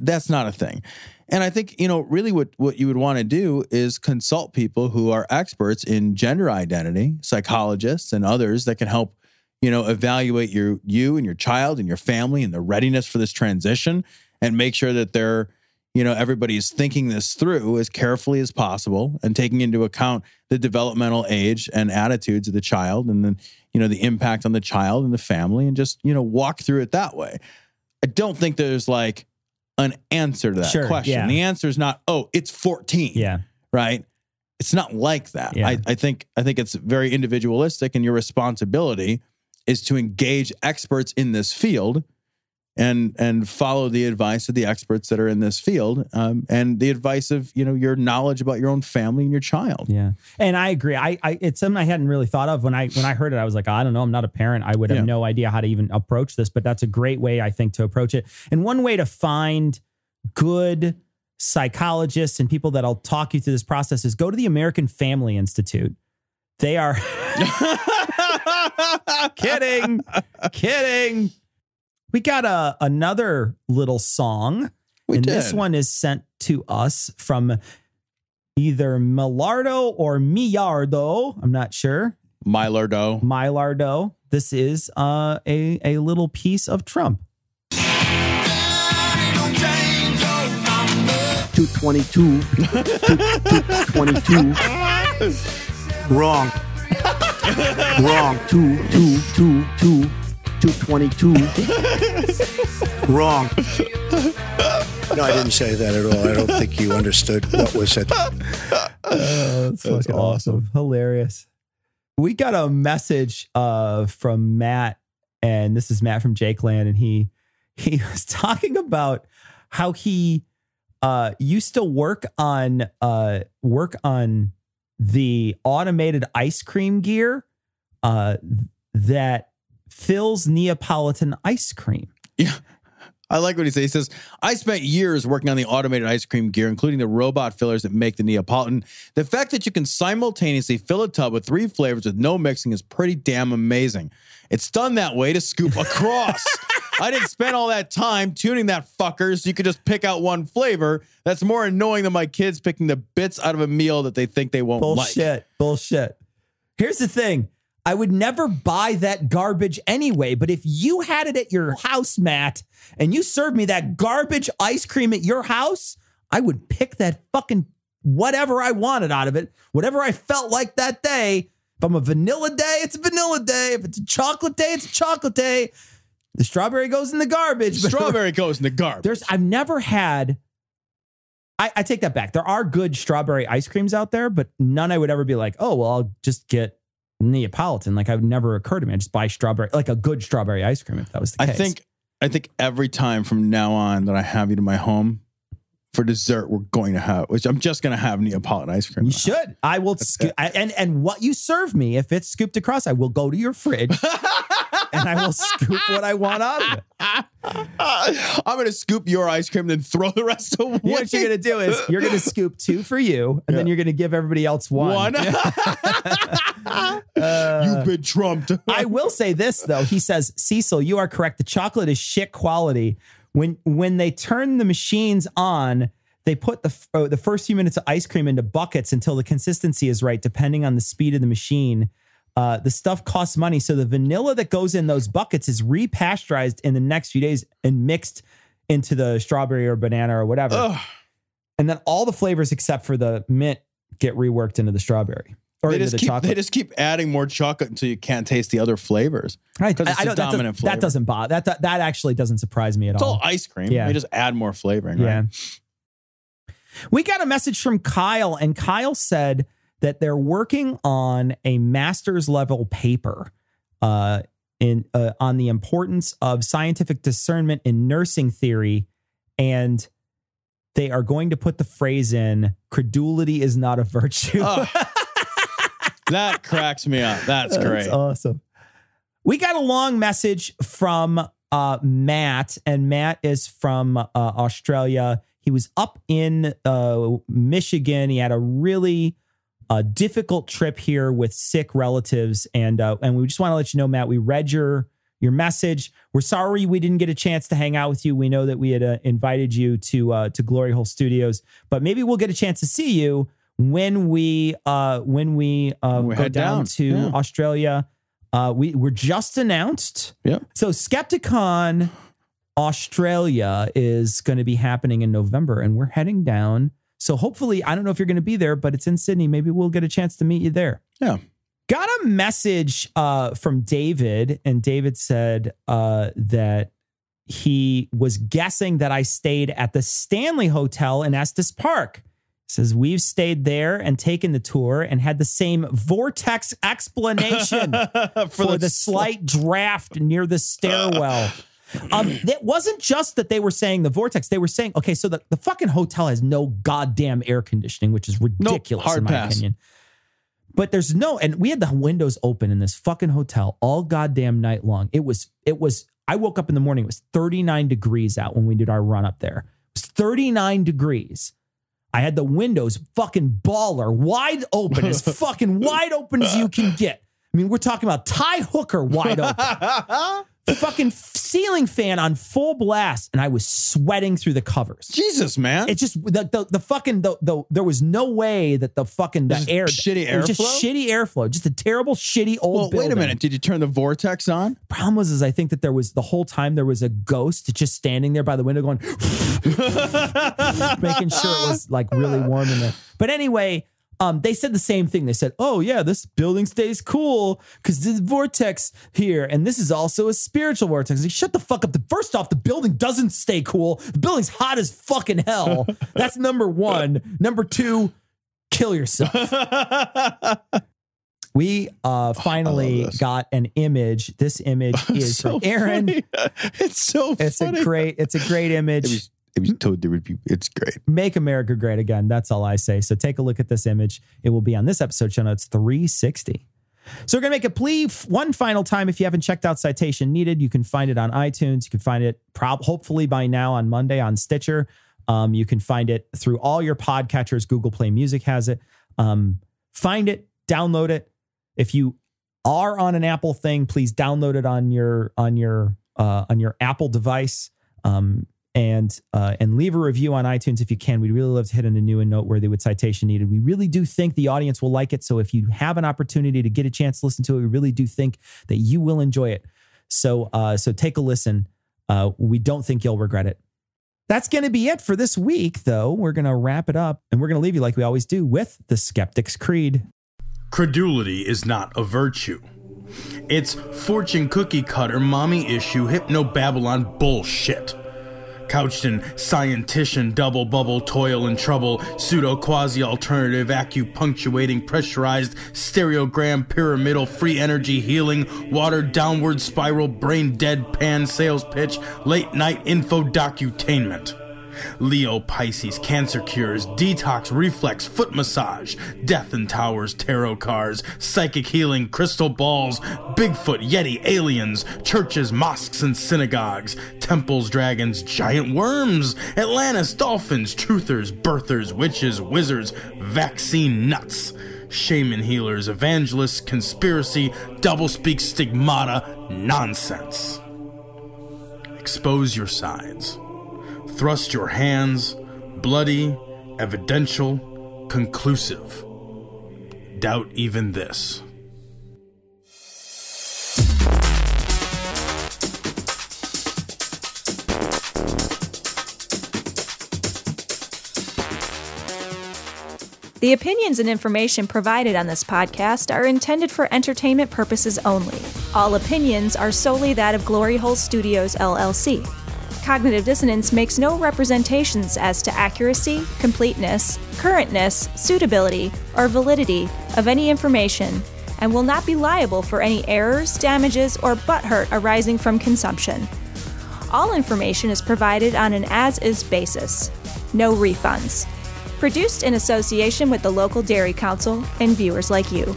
that's not a thing. And I think, really what you would want to do is consult people who are experts in gender identity, psychologists and others that can help, evaluate you and your child and your family and the readiness for this transition and make sure that they're, everybody's thinking this through as carefully as possible and taking into account the developmental age and attitudes of the child and then, the impact on the child and the family and just, walk through it that way. I don't think there's like an answer to that question. Yeah. The answer is not, oh, it's 14. Yeah. Right. It's not like that. Yeah. I think it's very individualistic, and your responsibility is to engage experts in this field and follow the advice of the experts that are in this field, and the advice of, your knowledge about your own family and your child. Yeah. And I agree. It's something I hadn't really thought of when I heard it. I was like, I don't know. I'm not a parent. I would have no idea how to even approach this, but that's a great way, I think, to approach it. And one way to find good psychologists and people that'll talk you through this process is go to the American Family Institute. They are kidding. We got another little song, this one is sent to us from either Millardo or Millardo. I'm not sure. Millardo. This is a little piece of Trump. 222. 222. Wrong. 222. Wrong. No, I didn't say that at all. I don't think you understood what was said. That's fucking awesome. Hilarious. We got a message from Matt, and this is Matt from Jake Land, and he was talking about how he used to work on the automated ice cream gear that fills Neapolitan ice cream. Yeah. I like what he says. He says, I spent years working on the automated ice cream gear, including the robot fillers that make the Neapolitan. The fact that you can simultaneously fill a tub with 3 flavors with no mixing is pretty damn amazing. It's done that way to scoop across. I didn't spend all that time tuning that fucker so you could just pick out one flavor. That's more annoying than my kids picking the bits out of a meal that they think they won't like. Bullshit. Here's the thing. I would never buy that garbage anyway, but if you had it at your house, Matt, and you served me that garbage ice cream at your house, I would pick that fucking whatever I wanted out of it, whatever I felt like that day. If I'm a vanilla day, it's a vanilla day. If it's a chocolate day, it's a chocolate day. The strawberry goes in the garbage. Strawberry goes in the garbage. I've never had... I take that back. There are good strawberry ice creams out there, but none I would ever be like, oh, well, I'll just get Neapolitan. Like, I would never occur to me. I just buy strawberry, like a good strawberry ice cream if that was the case. I think every time from now on that I have you to my home for dessert, we're going to have, which I'm just going to have Neapolitan ice cream. You should. I will. And what you serve me, if it's scooped across, I will go to your fridge and I will scoop what I want out of it. I'm going to scoop your ice cream and then throw the rest away. What you're going to do is you're going to scoop 2 for you, and then you're going to give everybody else 1. You've been trumped. I will say this, though. He says, Cecil, you are correct. The chocolate is shit quality. When they turn the machines on, they put the first few minutes of ice cream into buckets until the consistency is right, depending on the speed of the machine. The stuff costs money. So the vanilla that goes in those buckets is repasteurized in the next few days and mixed into the strawberry or banana or whatever. Ugh. And then all the flavors except for the mint get reworked into the strawberry or into the chocolate. They just keep adding more chocolate until you can't taste the other flavors. Right. Because it's a dominant flavor. That doesn't bother. That actually doesn't surprise me at all. It's all ice cream. Yeah. They just add more flavoring. Right? Yeah. We got a message from Kyle, and Kyle said that they're working on a master's level paper on the importance of scientific discernment in nursing theory, and they are going to put the phrase in, credulity is not a virtue. Oh, that cracks me up. That's great. That's awesome. We got a long message from Matt, and Matt is from Australia. He was up in Michigan. He had a really difficult trip here with sick relatives, and we just want to let you know, Matt, we read your message. We're sorry we didn't get a chance to hang out with you. We know that we had invited you to Glory Hole Studios, but maybe we'll get a chance to see you when we go down to Australia. We're just announced. Yep. So Skepticon Australia is going to be happening in November, and we're heading down. So hopefully, I don't know if you're going to be there, but it's in Sydney. Maybe we'll get a chance to meet you there. Yeah. Got a message from David, and David said that he was guessing that I stayed at the Stanley Hotel in Estes Park. He says, we've stayed there and taken the tour and had the same vortex explanation for the slight draft near the stairwell. It wasn't just that they were saying the vortex. They were saying, okay, so the fucking hotel has no goddamn air conditioning, which is ridiculous in my opinion. But there's no, and we had the windows open in this fucking hotel all goddamn night long. It was, I woke up in the morning, it was 39 degrees out when we did our run up there. It was 39 degrees. I had the windows fucking baller, wide open, as fucking wide open as you can get. I mean, we're talking about Ty Hooker wide open. Fucking ceiling fan on full blast, and I was sweating through the covers. Jesus, man! It's just the fucking there was no way that the air shitty airflow. Just shitty airflow, just a terrible shitty old. building. Wait a minute! Did you turn the vortex on? Problem was I think that there was the whole time there was a ghost just standing there by the window going, making sure it was like really warm in there. But anyway. They said the same thing. They said, oh, yeah, this building stays cool because there's a vortex here. And this is also a spiritual vortex. Like, shut the fuck up. First off, the building doesn't stay cool. The building's hot as fucking hell. That's number one. Number two, kill yourself. We finally got an image. This image is so from Aaron. Funny. It's so funny. It's a great image. It was told to repeat. It's great. Make America great again. That's all I say. So take a look at this image. It will be on this episode show notes 360. So we're going to make a plea one final time. If you haven't checked out Citation Needed, you can find it on iTunes. You can find it hopefully by now on Monday on Stitcher. You can find it through all your podcatchers. Google Play Music has it. Find it, download it. If you are on an Apple thing, please download it on your Apple device. And leave a review on iTunes if you can. We'd really love to hit on a new and noteworthy with Citation Needed. We really do think the audience will like it. So if you have an opportunity to get a chance to listen to it, we really do think that you will enjoy it. So take a listen. We don't think you'll regret it. That's going to be it for this week, though. We're going to wrap it up, and we're going to leave you like we always do with the Skeptic's Creed. Credulity is not a virtue. It's fortune cookie cutter, mommy issue, hypno-Babylon bullshit. Couched in scientician, double bubble, toil and trouble, pseudo quasi alternative, acupunctuating, pressurized, stereogram, pyramidal, free energy healing, watered downward spiral, brain deadpan sales pitch, late night info docutainment. Leo, Pisces, cancer cures, detox, reflex, foot massage, death in towers, tarot cards, psychic healing, crystal balls, Bigfoot, Yeti, aliens, churches, mosques and synagogues, temples, dragons, giant worms, Atlantis, dolphins, truthers, birthers, witches, wizards, vaccine nuts, shaman healers, evangelists, conspiracy, doublespeak, stigmata, nonsense. Expose your sides. Thrust your hands, bloody, evidential, conclusive. Doubt even this. The opinions and information provided on this podcast are intended for entertainment purposes only. All opinions are solely that of Glory Hole Studios, LLC. Cognitive Dissonance makes no representations as to accuracy, completeness, currentness, suitability, or validity of any information, and will not be liable for any errors, damages, or butthurt arising from consumption. All information is provided on an as-is basis. No refunds. Produced in association with the local Dairy Council and viewers like you.